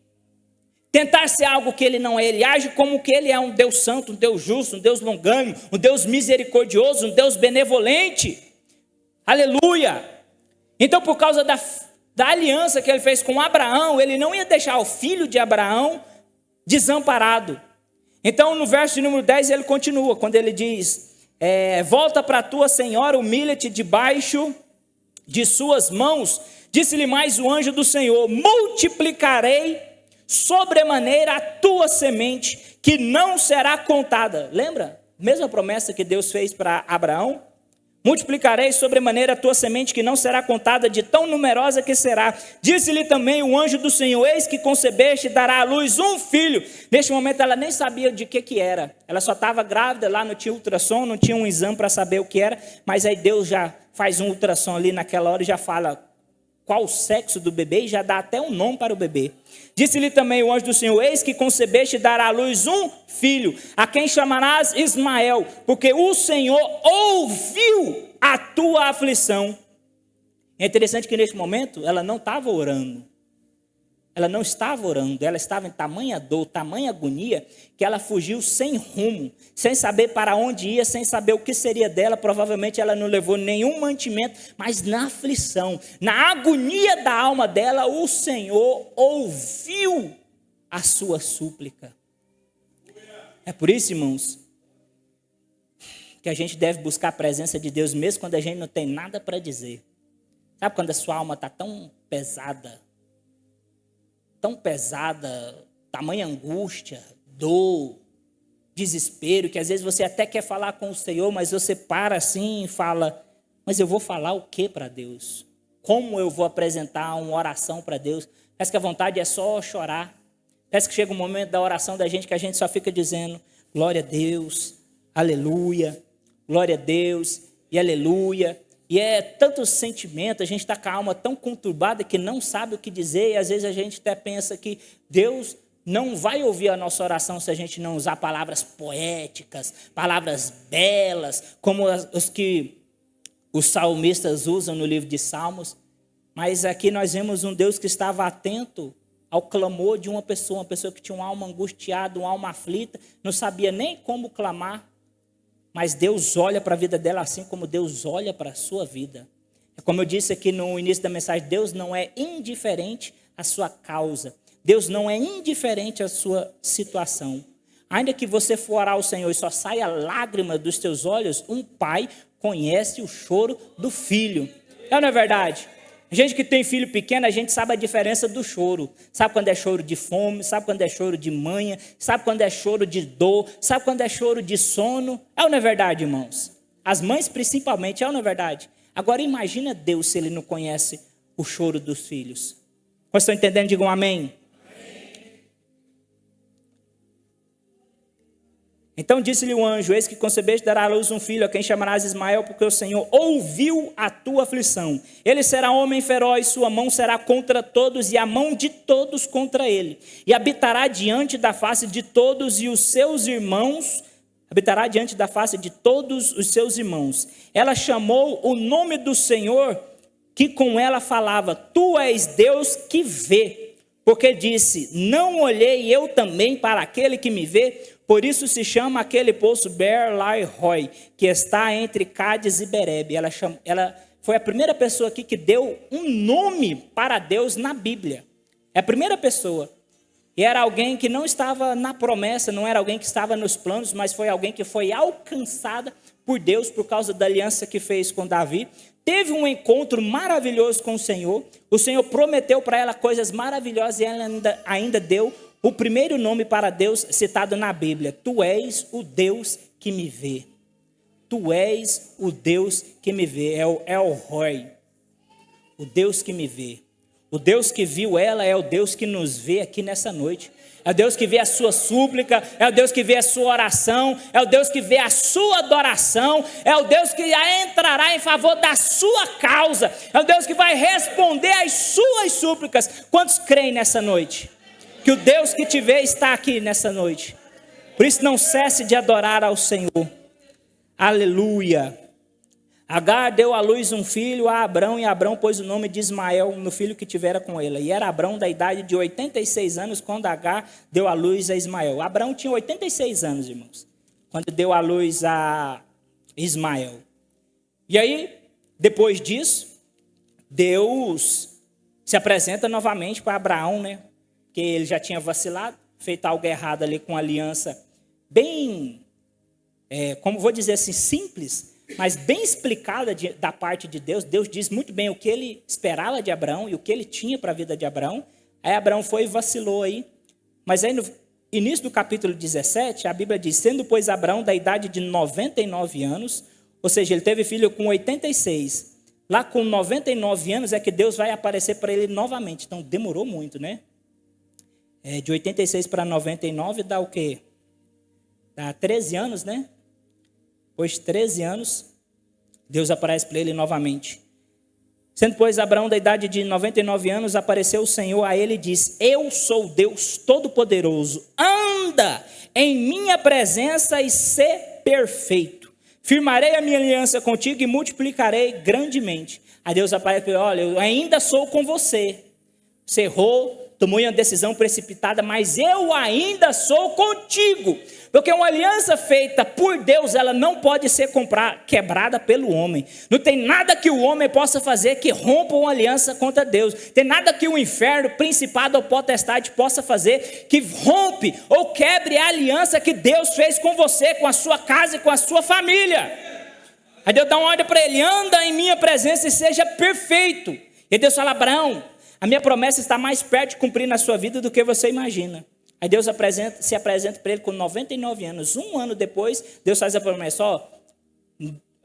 S6: tentar ser algo que Ele não é. Ele age como que Ele é, um Deus santo, um Deus justo, um Deus longânimo, um Deus misericordioso, um Deus benevolente. Aleluia! Então, por causa da aliança que Ele fez com Abraão, Ele não ia deixar o filho de Abraão desamparado. Então, no verso de número 10, Ele continua, quando Ele diz, volta para a tua senhora, humilha-te debaixo de suas mãos. Disse-lhe mais o anjo do Senhor, multiplicarei sobremaneira a tua semente, que não será contada. Lembra? Mesma promessa que Deus fez para Abraão. Multiplicarei sobremaneira a tua semente, que não será contada, de tão numerosa que será. Disse-lhe também o anjo do Senhor, eis que concebeste e dará à luz um filho. Neste momento ela nem sabia de que era. Ela só estava grávida, lá não tinha ultrassom, não tinha um exame para saber o que era. Mas aí Deus já faz um ultrassom ali naquela hora e já fala qual o sexo do bebê e já dá até um nome para o bebê. Disse-lhe também o anjo do Senhor, eis que concebeste e dará à luz um filho, a quem chamarás Ismael, porque o Senhor ouviu a tua aflição. É interessante que neste momento ela não estava orando. Ela não estava orando, ela estava em tamanha dor, tamanha agonia, que ela fugiu sem rumo, sem saber para onde ia, sem saber o que seria dela. Provavelmente ela não levou nenhum mantimento, mas na aflição, na agonia da alma dela, o Senhor ouviu a sua súplica. É por isso, irmãos, que a gente deve buscar a presença de Deus, mesmo quando a gente não tem nada para dizer. Sabe quando a sua alma está tão pesada, tamanha angústia, dor, desespero, que às vezes você até quer falar com o Senhor, mas você para assim e fala, mas eu vou falar o que para Deus? Como eu vou apresentar uma oração para Deus? Parece que a vontade é só chorar. Parece que chega um momento da oração da gente que a gente só fica dizendo, glória a Deus, aleluia, glória a Deus e aleluia. E é tanto sentimento, a gente está com a alma tão conturbada que não sabe o que dizer, e às vezes a gente até pensa que Deus não vai ouvir a nossa oração se a gente não usar palavras poéticas, palavras belas, como os que os salmistas usam no livro de Salmos. Mas aqui nós vemos um Deus que estava atento ao clamor de uma pessoa que tinha uma alma angustiada, uma alma aflita, não sabia nem como clamar. Mas Deus olha para a vida dela assim como Deus olha para a sua vida. Como eu disse aqui no início da mensagem, Deus não é indiferente à sua causa. Deus não é indiferente à sua situação. Ainda que você for orar ao Senhor e só saia lágrima dos teus olhos, um pai conhece o choro do filho. É ou não é verdade? A gente que tem filho pequeno, a gente sabe a diferença do choro. Sabe quando é choro de fome, sabe quando é choro de manha, sabe quando é choro de dor, sabe quando é choro de sono. É ou não é verdade, irmãos? As mães principalmente, é ou não é verdade? Agora imagina Deus se ele não conhece o choro dos filhos. Vocês estão entendendo? Digam amém. Então disse-lhe o anjo: eis que concebeste, dará à luz um filho, a quem chamarás Ismael, porque o Senhor ouviu a tua aflição. Ele será homem feroz, sua mão será contra todos, e a mão de todos contra ele. E habitará diante da face de todos, e os seus irmãos, habitará diante da face de todos os seus irmãos. Ela chamou o nome do Senhor, que com ela falava: tu és Deus que vê. Porque disse: não olhei eu também para aquele que me vê? Por isso se chama aquele poço Beer-Lahai-Roi, que está entre Cádiz e Berebe. Ela foi a primeira pessoa aqui que deu um nome para Deus na Bíblia. É a primeira pessoa. E era alguém que não estava na promessa, não era alguém que estava nos planos, mas foi alguém que foi alcançada por Deus por causa da aliança que fez com Davi. Teve um encontro maravilhoso com o Senhor prometeu para ela coisas maravilhosas e ela ainda deu o primeiro nome para Deus citado na Bíblia: tu és o Deus que me vê. Tu és o Deus que me vê. É o El-Roi, o Deus que me vê. O Deus que viu ela é o Deus que nos vê aqui nessa noite. É o Deus que vê a sua súplica, é o Deus que vê a sua oração, é o Deus que vê a sua adoração, é o Deus que entrará em favor da sua causa, é o Deus que vai responder às suas súplicas. Quantos creem nessa noite? Que o Deus que te vê está aqui nessa noite. Por isso não cesse de adorar ao Senhor. Aleluia. Agar deu à luz um filho a Abrão, e Abrão pôs o nome de Ismael no filho que tivera com ela. E era Abrão da idade de 86 anos quando Agar deu à luz a Ismael. Abrão tinha 86 anos, irmãos, quando deu à luz a Ismael. E aí, depois disso, Deus se apresenta novamente para Abraão, né? Porque ele já tinha vacilado, feito algo errado ali com a aliança bem, como vou dizer assim, simples, mas bem explicada da parte de Deus. Deus diz muito bem o que ele esperava de Abraão e o que ele tinha para a vida de Abraão. Aí Abraão foi e vacilou aí. Mas aí no início do capítulo 17, a Bíblia diz: sendo pois Abraão da idade de 99 anos, ou seja, ele teve filho com 86. Lá com 99 anos é que Deus vai aparecer para ele novamente. Então demorou muito, né? De 86 para 99 dá o quê? Dá 13 anos, né? Depois de 13 anos, Deus aparece para ele novamente. Sendo, pois, Abraão da idade de 99 anos, apareceu o Senhor a ele e disse: eu sou Deus Todo-Poderoso, anda em minha presença e sê perfeito. Firmarei a minha aliança contigo e multiplicarei grandemente. Aí Deus aparece para ele: olha, eu ainda sou com você. Você errou, tomou uma decisão precipitada, mas eu ainda sou contigo. Porque uma aliança feita por Deus, ela não pode ser quebrada pelo homem. Não tem nada que o homem possa fazer que rompa uma aliança contra Deus. Tem nada que o inferno, principado ou potestade possa fazer que rompe ou quebre a aliança que Deus fez com você, com a sua casa e com a sua família. Aí Deus dá uma ordem para ele: anda em minha presença e seja perfeito. E Deus fala: Abraão, a minha promessa está mais perto de cumprir na sua vida do que você imagina. Aí Deus se apresenta para ele com 99 anos. Um ano depois, Deus faz a promessa: ó,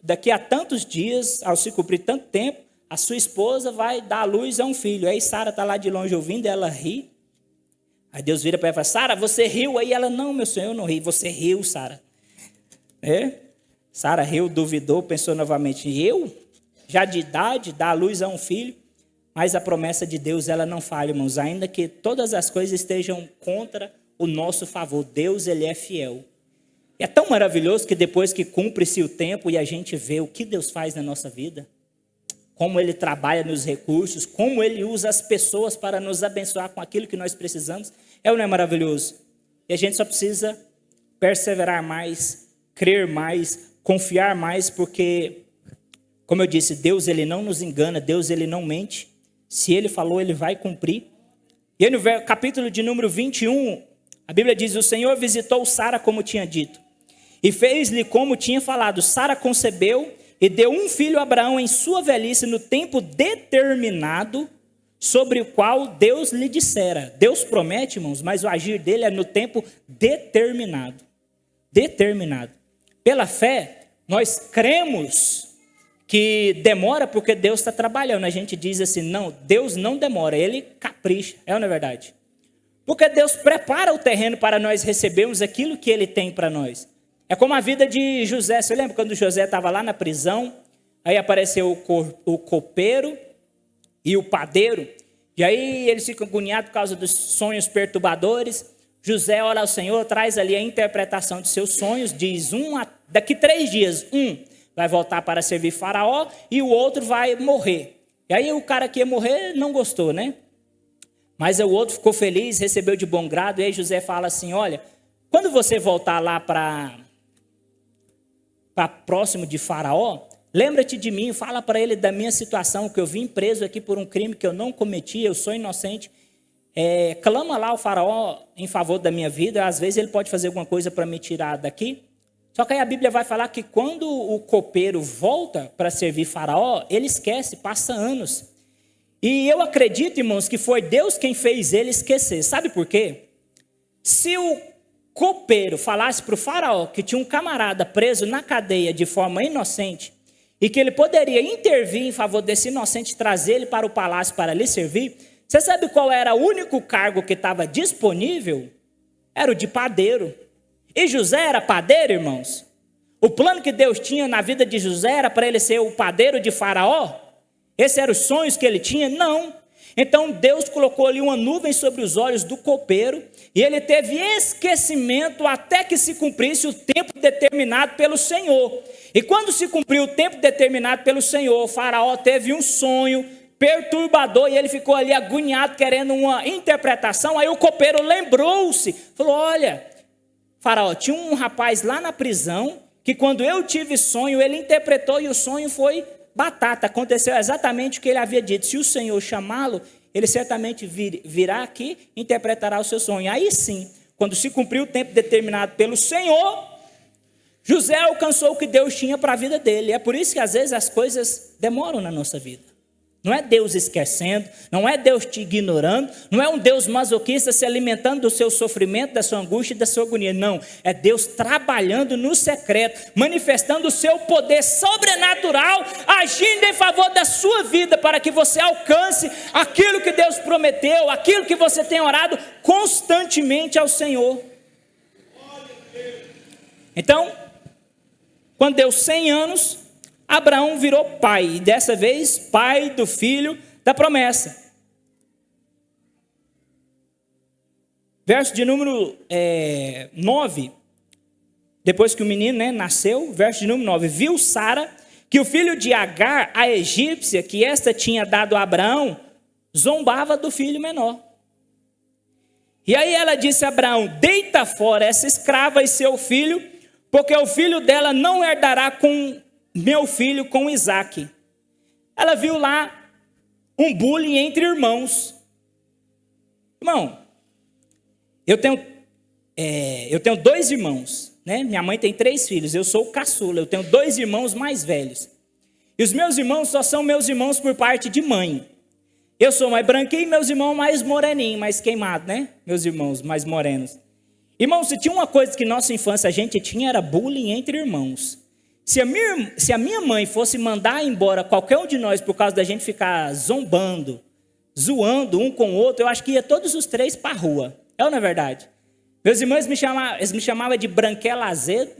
S6: daqui a tantos dias, ao se cumprir tanto tempo, a sua esposa vai dar à luz a um filho. Aí Sara está lá de longe ouvindo, ela ri. Aí Deus vira para ela e fala: Sara, você riu? Aí ela: não, meu senhor, eu não ri. Você riu, Sara. Sara riu, duvidou, pensou novamente: eu? Já de idade, dar à luz a um filho? mas a promessa de Deus, ela não falha, irmãos. Ainda que todas as coisas estejam contra o nosso favor, Deus, ele é fiel. E é tão maravilhoso que depois que cumpre-se o tempo e a gente vê o que Deus faz na nossa vida, como ele trabalha nos recursos, como ele usa as pessoas para nos abençoar com aquilo que nós precisamos, é ou não é maravilhoso? E a gente só precisa perseverar mais, crer mais, confiar mais, porque, como eu disse, Deus, ele não nos engana, Deus, ele não mente. Se ele falou, ele vai cumprir. E aí no capítulo de número 21, a Bíblia diz: o Senhor visitou Sara como tinha dito, e fez-lhe como tinha falado. Sara concebeu e deu um filho a Abraão em sua velhice, no tempo determinado, sobre o qual Deus lhe dissera. Deus promete, irmãos, mas o agir dele é no tempo determinado. Determinado. Pela fé, nós cremos que demora porque Deus está trabalhando. A gente diz assim, não, Deus não demora, ele capricha. É ou não é verdade? Porque Deus prepara o terreno para nós recebermos aquilo que ele tem para nós. É como a vida de José. Você lembra quando José estava lá na prisão? Aí apareceu o copeiro e o padeiro. E aí eles ficam agoniados por causa dos sonhos perturbadores. José ora ao Senhor, traz ali a interpretação de seus sonhos. Diz, daqui 3 dias, vai voltar para servir Faraó e o outro vai morrer. E aí o cara que ia morrer não gostou, né? Mas o outro ficou feliz, recebeu de bom grado. E aí José fala assim, olha, quando você voltar lá para próximo de Faraó, lembra-te de mim, fala para ele da minha situação, que eu vim preso aqui por um crime que eu não cometi, eu sou inocente. Clama lá ao Faraó em favor da minha vida, às vezes ele pode fazer alguma coisa para me tirar daqui. Só que aí a Bíblia vai falar que quando o copeiro volta para servir Faraó, ele esquece, passa anos. E eu acredito, irmãos, que foi Deus quem fez ele esquecer. Sabe por quê? Se o copeiro falasse para o Faraó que tinha um camarada preso na cadeia de forma inocente e que ele poderia intervir em favor desse inocente, trazer ele para o palácio para lhe servir, você sabe qual era o único cargo que estava disponível? Era o de padeiro. E José era padeiro, irmãos? O plano que Deus tinha na vida de José era para ele ser o padeiro de Faraó? Esses eram os sonhos que ele tinha? Não. Então Deus colocou ali uma nuvem sobre os olhos do copeiro e ele teve esquecimento até que se cumprisse o tempo determinado pelo Senhor. E quando se cumpriu o tempo determinado pelo Senhor, o Faraó teve um sonho perturbador e ele ficou ali agoniado querendo uma interpretação. Aí o copeiro lembrou-se, falou, olha, Faraó, tinha um rapaz lá na prisão que quando eu tive sonho, ele interpretou e o sonho foi batata. Aconteceu exatamente o que ele havia dito. Se o Senhor chamá-lo, ele certamente virá aqui e interpretará o seu sonho. Aí sim, quando se cumpriu o tempo determinado pelo Senhor, José alcançou o que Deus tinha para a vida dele. É por isso que às vezes as coisas demoram na nossa vida. Não é Deus esquecendo, não é Deus te ignorando, não é um Deus masoquista se alimentando do seu sofrimento, da sua angústia e da sua agonia. Não, é Deus trabalhando no secreto, manifestando o seu poder sobrenatural, agindo em favor da sua vida para que você alcance aquilo que Deus prometeu, aquilo que você tem orado constantemente ao Senhor. Então, quando deu 100 anos, Abraão virou pai, e dessa vez pai do filho da promessa. Verso de número 9, depois que o menino nasceu, verso de número 9, viu Sara que o filho de Agar, a egípcia, que esta tinha dado a Abraão, zombava do filho menor. E aí ela disse a Abraão, deita fora essa escrava e seu filho, porque o filho dela não herdará com meu filho, com Isaque. Ela viu lá um bullying entre irmãos. Irmão, eu tenho 2 irmãos, né? Minha mãe tem 3 filhos, eu sou o caçula, eu tenho 2 irmãos mais velhos. E os meus irmãos só são meus irmãos por parte de mãe. Eu sou mais branquinho e meus irmãos mais moreninhos, mais queimados, né? Meus irmãos mais morenos. Irmão, se tinha uma coisa que nossa infância a gente tinha, era bullying entre irmãos. Se a minha mãe fosse mandar embora qualquer um de nós por causa da gente ficar zombando, zoando um com o outro, eu acho que ia todos os 3 para a rua. É ou não é verdade? Meus irmãos me chamavam de branquela azedo,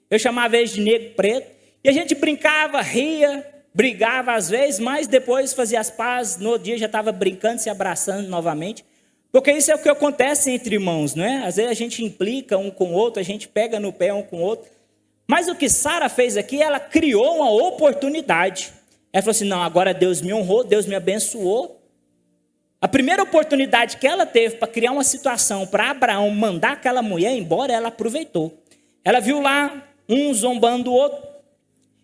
S6: eu chamava eles de negro preto, e a gente brincava, ria, brigava às vezes, mas depois fazia as pazes, no outro dia já estava brincando, se abraçando novamente. Porque isso é o que acontece entre irmãos, não é? Às vezes a gente implica um com o outro, a gente pega no pé um com o outro. Mas o que Sara fez aqui, ela criou uma oportunidade. Ela falou assim, não, agora Deus me honrou, Deus me abençoou. A primeira oportunidade que ela teve para criar uma situação para Abraão mandar aquela mulher embora, ela aproveitou. Ela viu lá um zombando do outro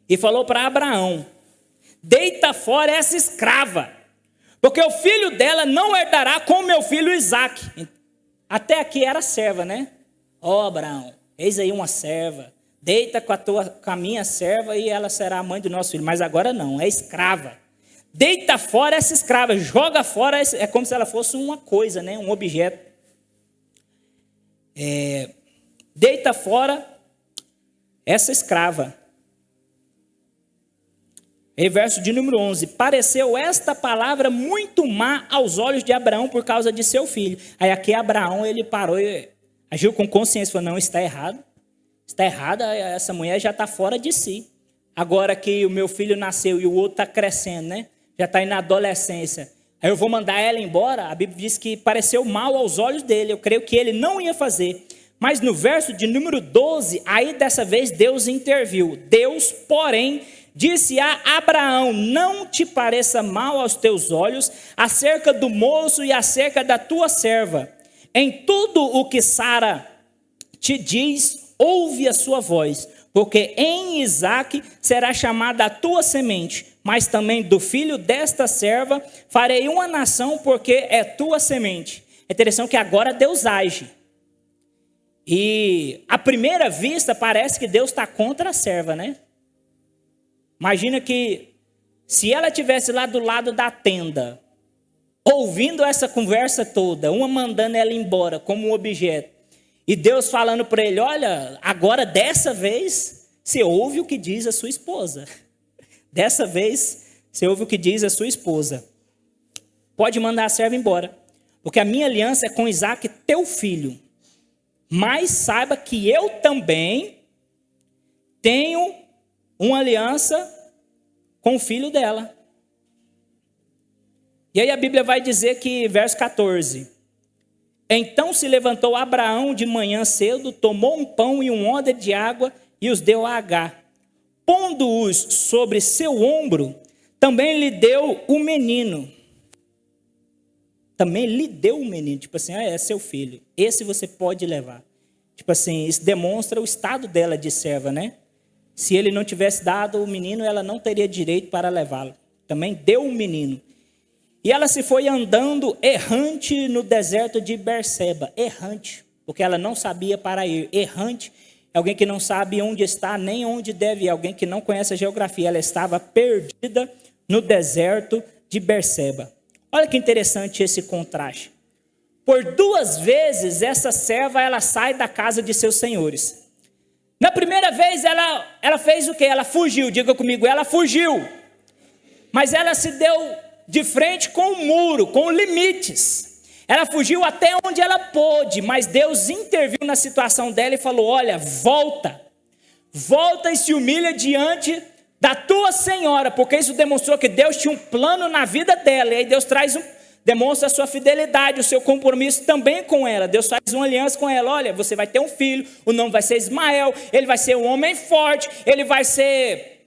S6: e falou para Abraão, deita fora essa escrava, porque o filho dela não herdará com o meu filho Isaque. Até aqui era serva, né? Ó, Abraão, eis aí uma serva. Deita com a minha serva e ela será a mãe do nosso filho. Mas agora não, é escrava. Deita fora essa escrava, joga fora, é como se ela fosse uma coisa, né? Um objeto. Deita fora essa escrava. E verso de número 11, pareceu esta palavra muito má aos olhos de Abraão por causa de seu filho. Aí aqui Abraão, ele parou e agiu com consciência, falou, não, está errado. Está errada, essa mulher já está fora de si. Agora que o meu filho nasceu e o outro está crescendo, né? Já está indo na adolescência. Aí eu vou mandar ela embora. A Bíblia diz que pareceu mal aos olhos dele. Eu creio que ele não ia fazer. Mas no verso de número 12, aí dessa vez Deus interviu. Deus, porém, disse a Abraão, não te pareça mal aos teus olhos acerca do moço e acerca da tua serva. Em tudo o que Sara te diz, ouve a sua voz, porque em Isaque será chamada a tua semente, mas também do filho desta serva farei uma nação, porque é tua semente. É interessante que agora Deus age. E à primeira vista parece que Deus está contra a serva, né? Imagina que se ela estivesse lá do lado da tenda, ouvindo essa conversa toda, uma mandando ela embora como um objeto, e Deus falando para ele, olha, agora dessa vez você ouve o que diz a sua esposa. Dessa vez você ouve o que diz a sua esposa. Pode mandar a serva embora, porque a minha aliança é com Isaque, teu filho. Mas saiba que eu também tenho uma aliança com o filho dela. E aí a Bíblia vai dizer que, verso 14, então se levantou Abraão de manhã cedo, tomou um pão e um odre de água e os deu a Agar. Pondo-os sobre seu ombro, também lhe deu o menino. Também lhe deu o menino, tipo assim, é seu filho, esse você pode levar. Tipo assim, isso demonstra o estado dela de serva, né? Se ele não tivesse dado o menino, ela não teria direito para levá-lo. Também deu o menino. E ela se foi andando errante no deserto de Berseba. Errante, porque ela não sabia para ir. Errante é alguém que não sabe onde está, nem onde deve ir. Alguém que não conhece a geografia. Ela estava perdida no deserto de Berseba. Olha que interessante esse contraste. Por 2 vezes, essa serva ela sai da casa de seus senhores. Na primeira vez, ela fez o quê? Ela fugiu, diga comigo, ela fugiu. Mas ela se deu de frente com o muro, com limites. Ela fugiu até onde ela pôde, mas Deus interviu na situação dela e falou, olha, volta. Volta e se humilha diante da tua senhora, porque isso demonstrou que Deus tinha um plano na vida dela. E aí Deus demonstra a sua fidelidade, o seu compromisso também com ela. Deus faz uma aliança com ela. Olha, você vai ter um filho, o nome vai ser Ismael, ele vai ser um homem forte, ele vai ser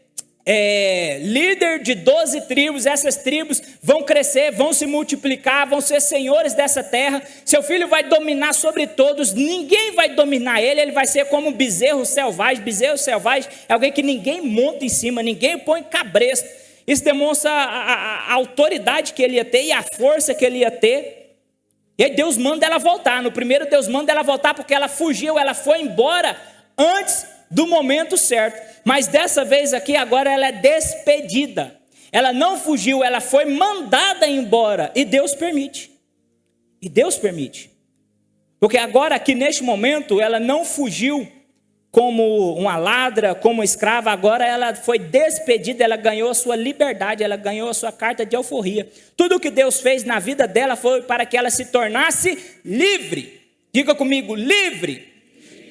S6: líder de 12 tribos. Essas tribos vão crescer, vão se multiplicar, vão ser senhores dessa terra. Seu filho vai dominar sobre todos, ninguém vai dominar ele, ele vai ser como um bezerro selvagem. Bezerro selvagem é alguém que ninguém monta em cima, ninguém põe cabresto. Isso demonstra a autoridade que ele ia ter e a força que ele ia ter. E aí Deus manda ela voltar. No primeiro Deus manda ela voltar porque ela fugiu, ela foi embora antes do momento certo. Mas dessa vez aqui, agora ela é despedida. Ela não fugiu, ela foi mandada embora. E Deus permite. E Deus permite. Porque agora aqui neste momento, ela não fugiu como uma ladra, como escrava. Agora ela foi despedida, ela ganhou a sua liberdade, ela ganhou a sua carta de alforria. Tudo o que Deus fez na vida dela foi para que ela se tornasse livre. Diga comigo, livre.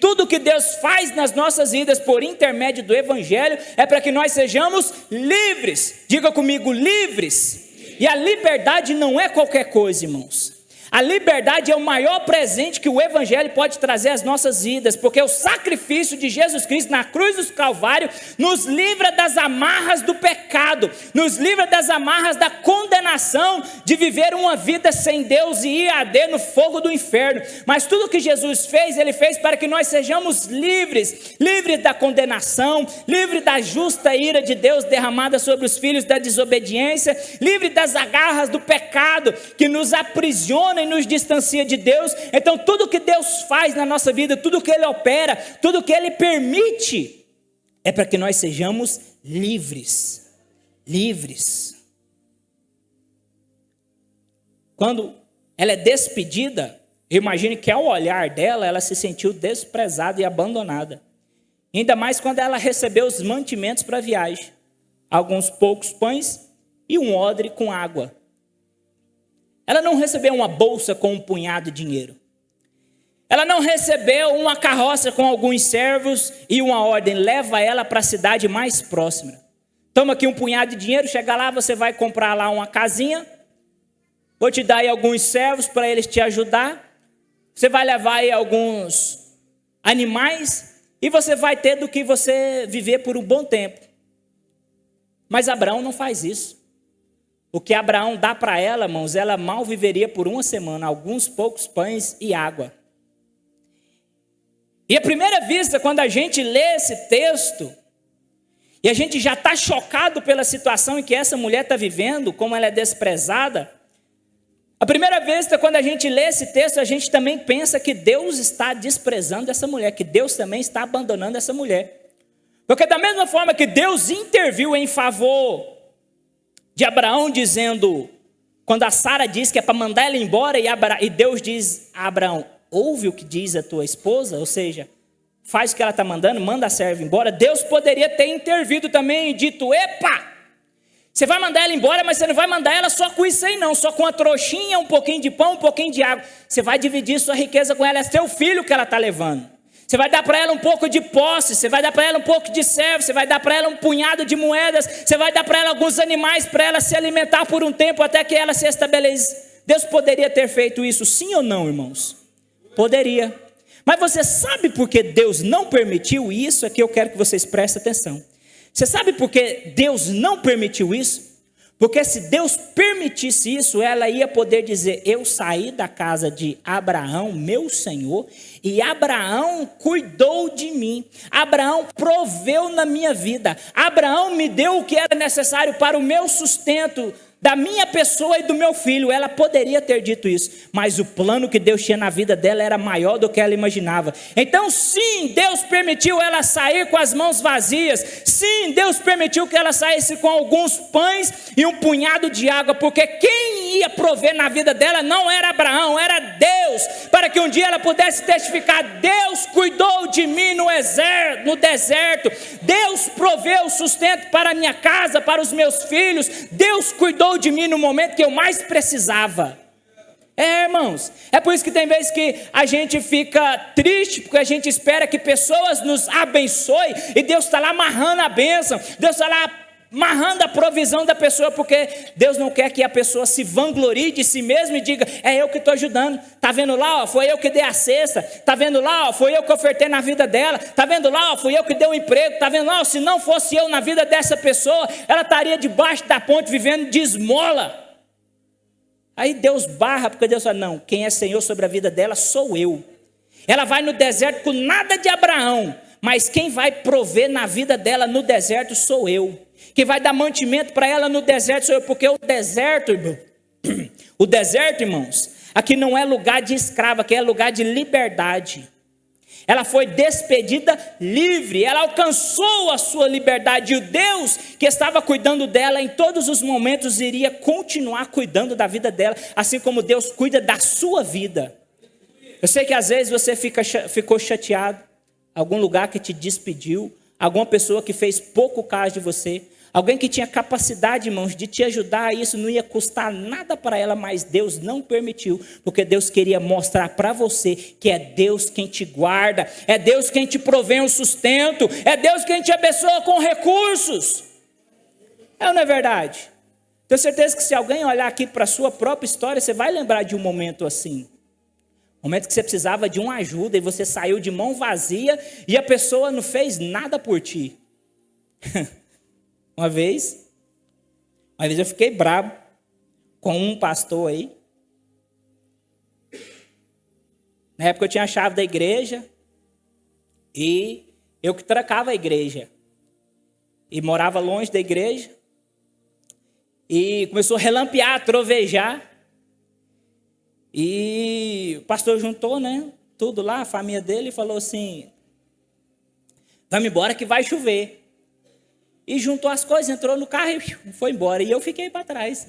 S6: tudo que Deus faz nas nossas vidas por intermédio do Evangelho é para que nós sejamos livres. Diga comigo, livres. E a liberdade não é qualquer coisa, irmãos. A liberdade é o maior presente que o Evangelho pode trazer às nossas vidas, porque o sacrifício de Jesus Cristo na cruz do Calvário nos livra das amarras do pecado, nos livra das amarras da condenação de viver uma vida sem Deus e ir arder no fogo do inferno. Mas tudo que Jesus fez, Ele fez para que nós sejamos livres, livres da condenação, livres da justa ira de Deus derramada sobre os filhos da desobediência, livres das agarras do pecado que nos aprisiona e nos distancia de Deus. Então tudo que Deus faz na nossa vida, tudo que Ele opera, tudo que Ele permite, é para que nós sejamos livres. Livres. Quando ela é despedida, eu imagino que ao olhar dela, ela se sentiu desprezada e abandonada. Ainda mais quando ela recebeu os mantimentos para a viagem. Alguns poucos pães e um odre com água. Ela não recebeu uma bolsa com um punhado de dinheiro. Ela não recebeu uma carroça com alguns servos e uma ordem: leva ela para a cidade mais próxima. Toma aqui um punhado de dinheiro, chega lá, você vai comprar lá uma casinha. Vou te dar aí alguns servos para eles te ajudar. Você vai levar aí alguns animais e você vai ter do que você viver por um bom tempo. Mas Abraão não faz isso. O que Abraão dá para ela, irmãos, ela mal viveria por uma semana, alguns poucos pães e água. E à primeira vista, quando a gente lê esse texto, e a gente já está chocado pela situação em que essa mulher está vivendo, como ela é desprezada, à primeira vista, quando a gente lê esse texto, a gente também pensa que Deus está desprezando essa mulher, que Deus também está abandonando essa mulher. Porque da mesma forma que Deus interviu em favor de Abraão, dizendo, quando a Sara diz que é para mandar ela embora, e Deus diz a Abraão: ouve o que diz a tua esposa, ou seja, faz o que ela está mandando, manda a serva embora. Deus poderia ter intervido também e dito: epa, você vai mandar ela embora, mas você não vai mandar ela só com isso aí não, só com a trouxinha, um pouquinho de pão, um pouquinho de água. Você vai dividir sua riqueza com ela, é seu filho que ela está levando. Você vai dar para ela um pouco de posse, você vai dar para ela um pouco de servo, você vai dar para ela um punhado de moedas, você vai dar para ela alguns animais para ela se alimentar por um tempo até que ela se estabeleça. Deus poderia ter feito isso, sim ou não, irmãos? Poderia. Mas você sabe por que Deus não permitiu isso? Aqui eu quero que vocês prestem atenção. Você sabe por que Deus não permitiu isso? Porque se Deus permitisse isso, ela ia poder dizer: eu saí da casa de Abraão, meu Senhor, e Abraão cuidou de mim. Abraão proveu na minha vida. Abraão me deu o que era necessário para o meu sustento, da minha pessoa e do meu filho. Ela poderia ter dito isso, mas o plano que Deus tinha na vida dela era maior do que ela imaginava. Então sim, Deus permitiu ela sair com as mãos vazias. Sim, Deus permitiu que ela saísse com alguns pães e um punhado de água, porque quem ia prover na vida dela não era Abraão, era Deus, para que um dia ela pudesse testificar: Deus cuidou de mim no deserto, Deus proveu sustento para a minha casa, para os meus filhos, Deus cuidou de mim no momento que eu mais precisava. Irmãos, é por isso que tem vezes que a gente fica triste, porque a gente espera que pessoas nos abençoem, e Deus está lá amarrando a bênção, Deus está lá amarrando a provisão da pessoa, porque Deus não quer que a pessoa se vanglorie de si mesma e diga: é eu que estou ajudando, está vendo lá, ó, foi eu que dei a cesta, está vendo lá, ó, foi eu que ofertei na vida dela, está vendo lá, ó, fui eu que dei o emprego, está vendo lá, ó, se não fosse eu na vida dessa pessoa, ela estaria debaixo da ponte vivendo de esmola. Aí Deus barra, porque Deus fala: não, quem é Senhor sobre a vida dela sou eu. Ela vai no deserto com nada de Abraão, mas quem vai prover na vida dela no deserto sou eu. Quem vai dar mantimento para ela no deserto sou eu, porque o deserto, irmãos, aqui não é lugar de escrava, aqui é lugar de liberdade. Ela foi despedida livre, ela alcançou a sua liberdade, e o Deus que estava cuidando dela em todos os momentos iria continuar cuidando da vida dela, assim como Deus cuida da sua vida. Eu sei que às vezes você ficou chateado, algum lugar que te despediu, alguma pessoa que fez pouco caso de você, Alguém que tinha capacidade, irmãos, de te ajudar, isso não ia custar nada para ela, mas Deus não permitiu, porque Deus queria mostrar para você que é Deus quem te guarda, é Deus quem te provém o sustento, é Deus quem te abençoa com recursos. É ou não é verdade? Tenho certeza que se alguém olhar aqui para a sua própria história, você vai lembrar de um momento assim. Um momento que você precisava de uma ajuda e você saiu de mão vazia e a pessoa não fez nada por ti. Uma vez eu fiquei bravo com um pastor aí. Na época eu tinha a chave da igreja e eu que trancava a igreja. E morava longe da igreja. E começou a relampear, trovejar. E o pastor juntou, né, tudo lá, a família dele, e falou assim: vamos embora que vai chover. E juntou as coisas, entrou no carro e foi embora. E eu fiquei para trás,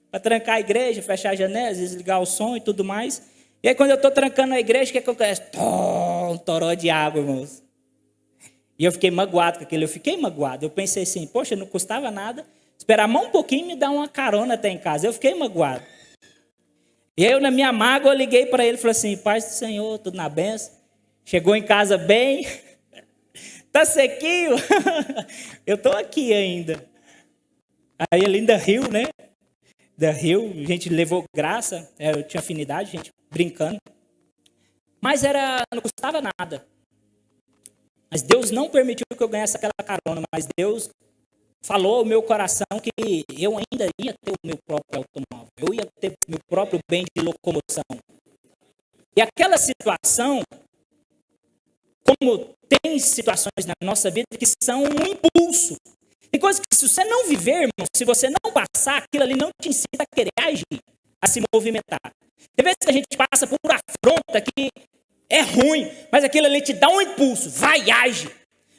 S6: para trancar a igreja, fechar as janelas, desligar o som e tudo mais. E aí quando eu estou trancando a igreja, o que acontece? Um toró de água, irmãos. E eu fiquei magoado com aquilo, Eu pensei assim, poxa, não custava nada esperar mais um pouquinho e me dar uma carona até em casa. Eu fiquei magoado. E aí eu, na minha mágoa, eu liguei para ele e falei assim: paz do Senhor, tudo na benção. Chegou em casa bem... Tá sequinho? Eu tô aqui ainda. Aí ele ainda riu, né? A gente levou graça, eu tinha afinidade, gente, brincando. Mas não custava nada. Mas Deus não permitiu que eu ganhasse aquela carona, mas Deus falou ao meu coração que eu ainda ia ter o meu próprio automóvel, eu ia ter o meu próprio bem de locomoção. E aquela situação, como tem situações na nossa vida que são um impulso. Tem coisas que se você não viver, irmão, se você não passar, aquilo ali não te incita a querer agir, a se movimentar. Tem vezes que a gente passa por afronta que é ruim, mas aquilo ali te dá um impulso. Vai, age.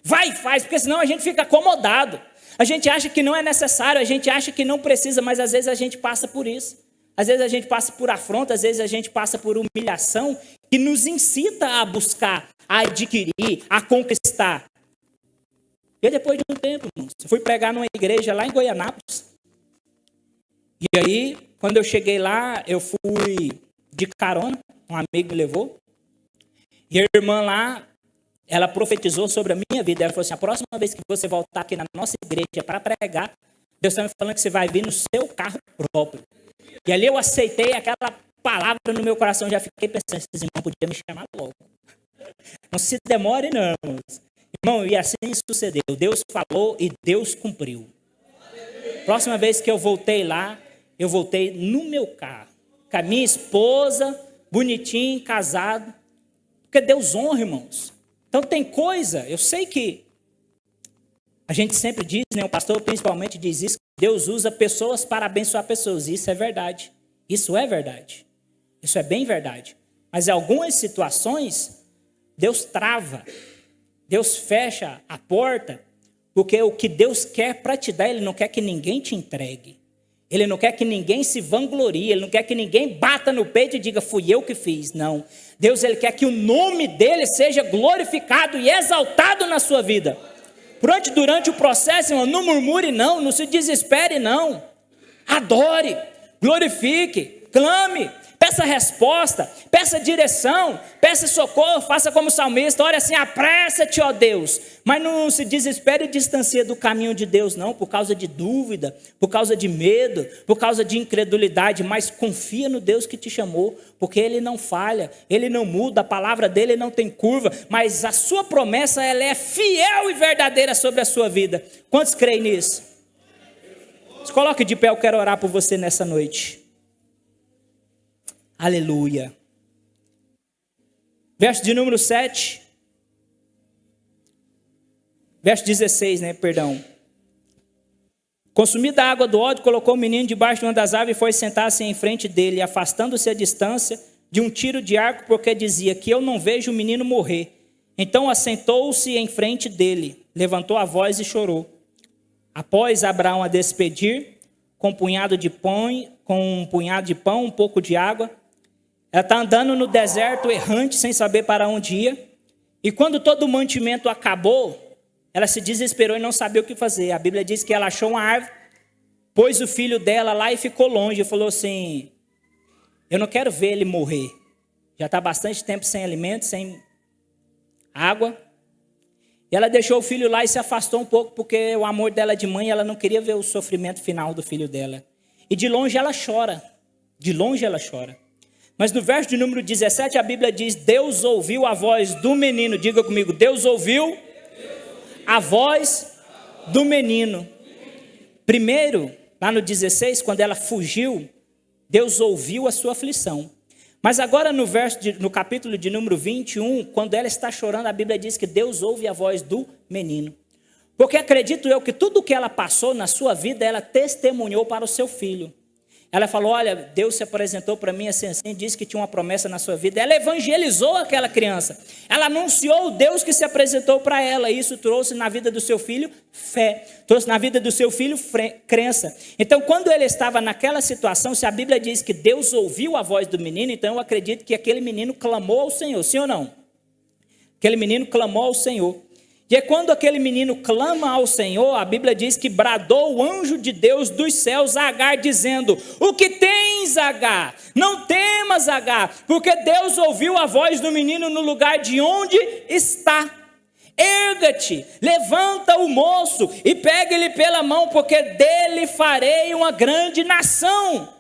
S6: Vai e faz, porque senão a gente fica acomodado. A gente acha que não é necessário, a gente acha que não precisa, mas às vezes a gente passa por isso. Às vezes a gente passa por afronta, às vezes a gente passa por humilhação que nos incita a buscar, a adquirir, a conquistar. E depois de um tempo, irmãos, eu fui pregar numa igreja lá em Goianápolis. E aí, quando eu cheguei lá, eu fui de carona, um amigo me levou. E a irmã lá, ela profetizou sobre a minha vida. Ela falou assim: a próxima vez que você voltar aqui na nossa igreja para pregar, Deus está me falando que você vai vir no seu carro próprio. E ali eu aceitei aquela palavra no meu coração, já fiquei pensando: esse irmão podia me chamar logo. Não se demore não, irmão. E assim sucedeu. Deus falou e Deus cumpriu. Próxima vez que eu voltei lá, eu voltei no meu carro, com a minha esposa, bonitinho, casado. Porque Deus honra, irmãos. Então tem coisa, eu sei que a gente sempre diz, né, o pastor principalmente diz isso, que Deus usa pessoas para abençoar pessoas. Isso é verdade. Isso é verdade. Isso é bem verdade. Mas em algumas situações, Deus trava. Deus fecha a porta, porque o que Deus quer para te dar, Ele não quer que ninguém te entregue. Ele não quer que ninguém se vanglorie, Ele não quer que ninguém bata no peito e diga: fui eu que fiz. Não. Deus, Ele quer que o nome dEle seja glorificado e exaltado na sua vida. Durante o processo, irmão, não murmure não, não se desespere não. Adore, glorifique, clame, peça resposta, peça direção, peça socorro, faça como o salmista, ore assim: apressa-te, ó Deus. Mas não se desespere e distancie do caminho de Deus não, por causa de dúvida, por causa de medo, por causa de incredulidade, mas confia no Deus que te chamou, porque Ele não falha, Ele não muda, a palavra dEle não tem curva, mas a sua promessa, ela é fiel e verdadeira sobre a sua vida. Quantos creem nisso? Se coloque de pé, eu quero orar por você nessa noite. Aleluia. Verso de número 7. Verso 16, né? Perdão. Consumida a água do ódio, colocou o menino debaixo de uma das árvores e foi sentar-se em frente dele, afastando-se a distância de um tiro de arco, porque dizia: que eu não vejo o menino morrer. Então assentou-se em frente dele, levantou a voz e chorou. Após Abraão a despedir, com um punhado de pão, um pouco de água, ela está andando no deserto errante, sem saber para onde ia. E quando todo o mantimento acabou, ela se desesperou e não sabia o que fazer. A Bíblia diz que ela achou uma árvore, pôs o filho dela lá e ficou longe. E falou assim, eu não quero ver ele morrer. Já está bastante tempo sem alimento, sem água. E ela deixou o filho lá e se afastou um pouco, porque o amor dela de mãe, ela não queria ver o sofrimento final do filho dela. E de longe ela chora. De longe ela chora. Mas no verso de número 17, a Bíblia diz, Deus ouviu a voz do menino. Diga comigo, Deus ouviu a voz do menino. Primeiro, lá no 16, quando ela fugiu, Deus ouviu a sua aflição. Mas agora no capítulo de número 21, quando ela está chorando, a Bíblia diz que Deus ouve a voz do menino. Porque acredito eu que tudo que ela passou na sua vida, ela testemunhou para o seu filho. Ela falou, olha, Deus se apresentou para mim assim, disse que tinha uma promessa na sua vida. Ela evangelizou aquela criança. Ela anunciou o Deus que se apresentou para ela. E isso trouxe na vida do seu filho fé. Trouxe na vida do seu filho crença. Então, quando ele estava naquela situação, se a Bíblia diz que Deus ouviu a voz do menino, então eu acredito que aquele menino clamou ao Senhor. Sim ou não? Aquele menino clamou ao Senhor. E é quando aquele menino clama ao Senhor, a Bíblia diz que bradou o anjo de Deus dos céus a Agar, dizendo, o que tens, Agar? Não temas, Agar, porque Deus ouviu a voz do menino no lugar de onde está. Erga-te, levanta o moço e pega-lhe pela mão, porque dele farei uma grande nação.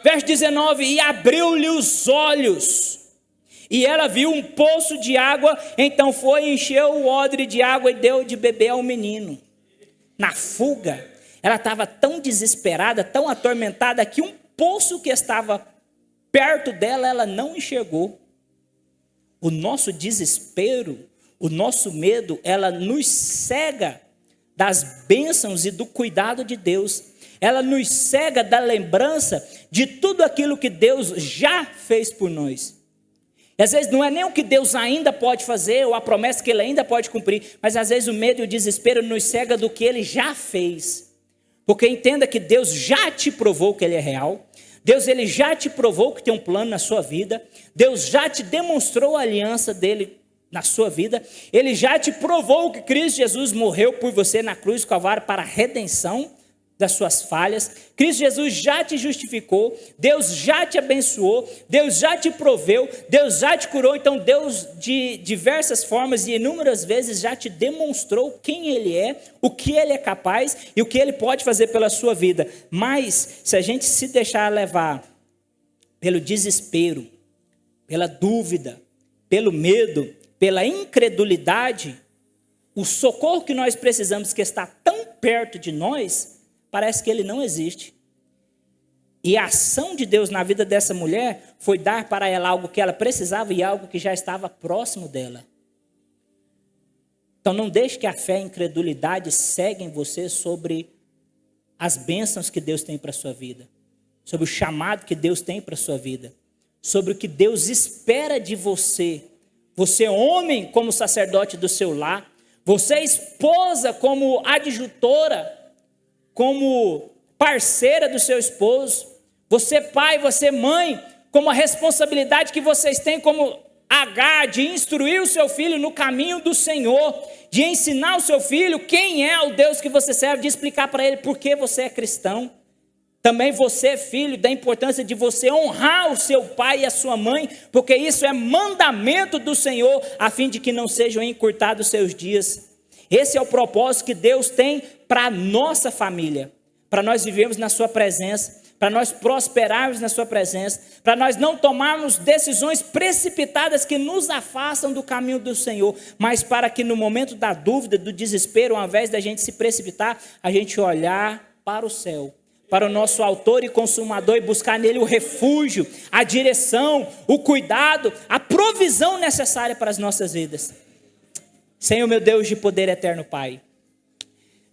S6: Verso 19, e abriu-lhe os olhos. E ela viu um poço de água, então foi, encheu o odre de água e deu de beber ao menino. Na fuga, ela estava tão desesperada, tão atormentada, que um poço que estava perto dela, ela não enxergou. O nosso desespero, o nosso medo, ela nos cega das bênçãos e do cuidado de Deus. Ela nos cega da lembrança de tudo aquilo que Deus já fez por nós. E às vezes não é nem o que Deus ainda pode fazer, ou a promessa que Ele ainda pode cumprir, mas às vezes o medo e o desespero nos cega do que Ele já fez. Porque entenda que Deus já te provou que Ele é real, Deus Ele já te provou que tem um plano na sua vida, Deus já te demonstrou a aliança dEle na sua vida, Ele já te provou que Cristo Jesus morreu por você na cruz do Calvário para a redenção das suas falhas. Cristo Jesus já te justificou, Deus já te abençoou, Deus já te proveu, Deus já te curou. Então Deus de diversas formas e inúmeras vezes já te demonstrou quem Ele é, o que Ele é capaz e o que Ele pode fazer pela sua vida. Mas se a gente se deixar levar pelo desespero, pela dúvida, pelo medo, pela incredulidade, o socorro que nós precisamos, que está tão perto de nós, parece que ele não existe. E a ação de Deus na vida dessa mulher foi dar para ela algo que ela precisava e algo que já estava próximo dela. Então não deixe que a fé e a incredulidade ceguem você sobre as bênçãos que Deus tem para a sua vida, sobre o chamado que Deus tem para a sua vida, sobre o que Deus espera de você. Você homem como sacerdote do seu lar, você esposa como adjutora, como parceira do seu esposo, você pai, você mãe, como a responsabilidade que vocês têm como Agar de instruir o seu filho no caminho do Senhor, de ensinar o seu filho quem é o Deus que você serve, de explicar para ele por que você é cristão. Também você, filho, da importância de você honrar o seu pai e a sua mãe, porque isso é mandamento do Senhor, a fim de que não sejam encurtados os seus dias. Esse é o propósito que Deus tem para a nossa família, para nós vivermos na sua presença, para nós prosperarmos na sua presença, para nós não tomarmos decisões precipitadas que nos afastam do caminho do Senhor, mas para que no momento da dúvida, do desespero, ao invés da gente se precipitar, a gente olhar para o céu, para o nosso autor e consumador, e buscar nele o refúgio, a direção, o cuidado, a provisão necessária para as nossas vidas. Senhor, meu Deus de poder eterno, Pai.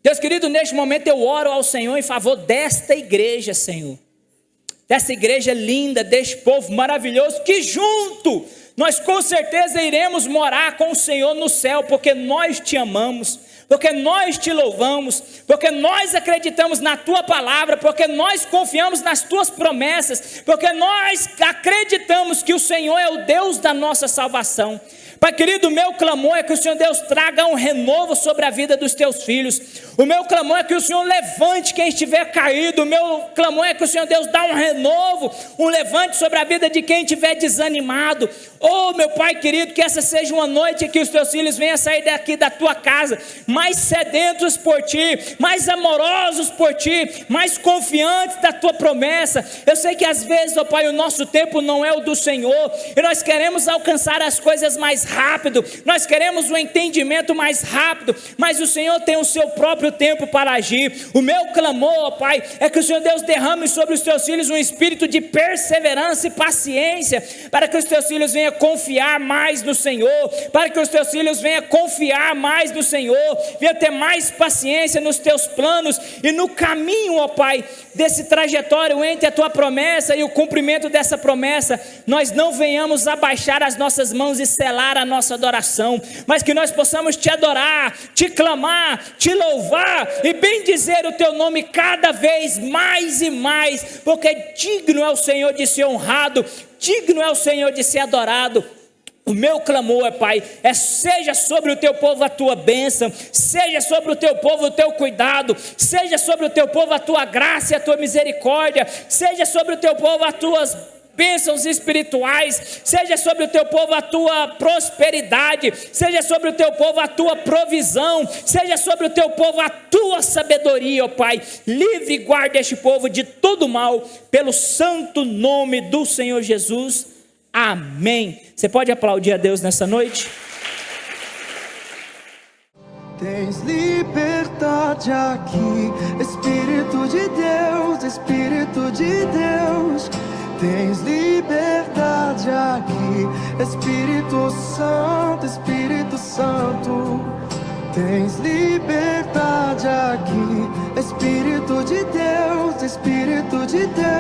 S6: Deus querido, neste momento eu oro ao Senhor em favor desta igreja, Senhor. Dessa igreja linda, deste povo maravilhoso, que junto nós com certeza iremos morar com o Senhor no céu, porque nós te amamos, porque nós te louvamos, porque nós acreditamos na tua palavra, porque nós confiamos nas tuas promessas, porque nós acreditamos que o Senhor é o Deus da nossa salvação. Pai querido, o meu clamor é que o Senhor Deus traga um renovo sobre a vida dos teus filhos. O meu clamor é que o Senhor levante quem estiver caído. O meu clamor é que o Senhor Deus dá um renovo, um levante sobre a vida de quem estiver desanimado. Oh, meu Pai querido, que essa seja uma noite que os teus filhos venham sair daqui da tua casa mais sedentos por ti, mais amorosos por ti, mais confiantes da tua promessa. Eu sei que às vezes, ó Pai, o nosso tempo não é o do Senhor, e nós queremos alcançar as coisas mais rápido, nós queremos um entendimento mais rápido, mas o Senhor tem o seu próprio tempo para agir. O meu clamor, ó Pai, é que o Senhor Deus derrame sobre os teus filhos um espírito de perseverança e paciência, para que os teus filhos venham confiar mais no Senhor, para que os teus filhos venham confiar mais no Senhor, venham ter mais paciência nos teus planos e no caminho, ó Pai, desse trajetório entre a tua promessa e o cumprimento dessa promessa. Nós não venhamos abaixar as nossas mãos e selar a nossa adoração, mas que nós possamos te adorar, te clamar, te louvar e bendizer o teu nome cada vez mais e mais, porque digno é o Senhor de ser honrado, digno é o Senhor de ser adorado. O meu clamor, Pai, seja sobre o teu povo a tua bênção, seja sobre o teu povo o teu cuidado, seja sobre o teu povo a tua graça e a tua misericórdia, seja sobre o teu povo as tuas bênçãos espirituais, seja sobre o teu povo a tua prosperidade, seja sobre o teu povo a tua provisão, seja sobre o teu povo a tua sabedoria, ó Pai. Livre e guarde este povo de todo mal, pelo santo nome do Senhor Jesus. Amém. Você pode aplaudir a Deus nessa noite?
S1: Tens liberdade aqui, Espírito de Deus, Espírito de Deus. Tens liberdade aqui, Espírito Santo, Espírito Santo. Tens liberdade aqui, Espírito de Deus, Espírito de Deus.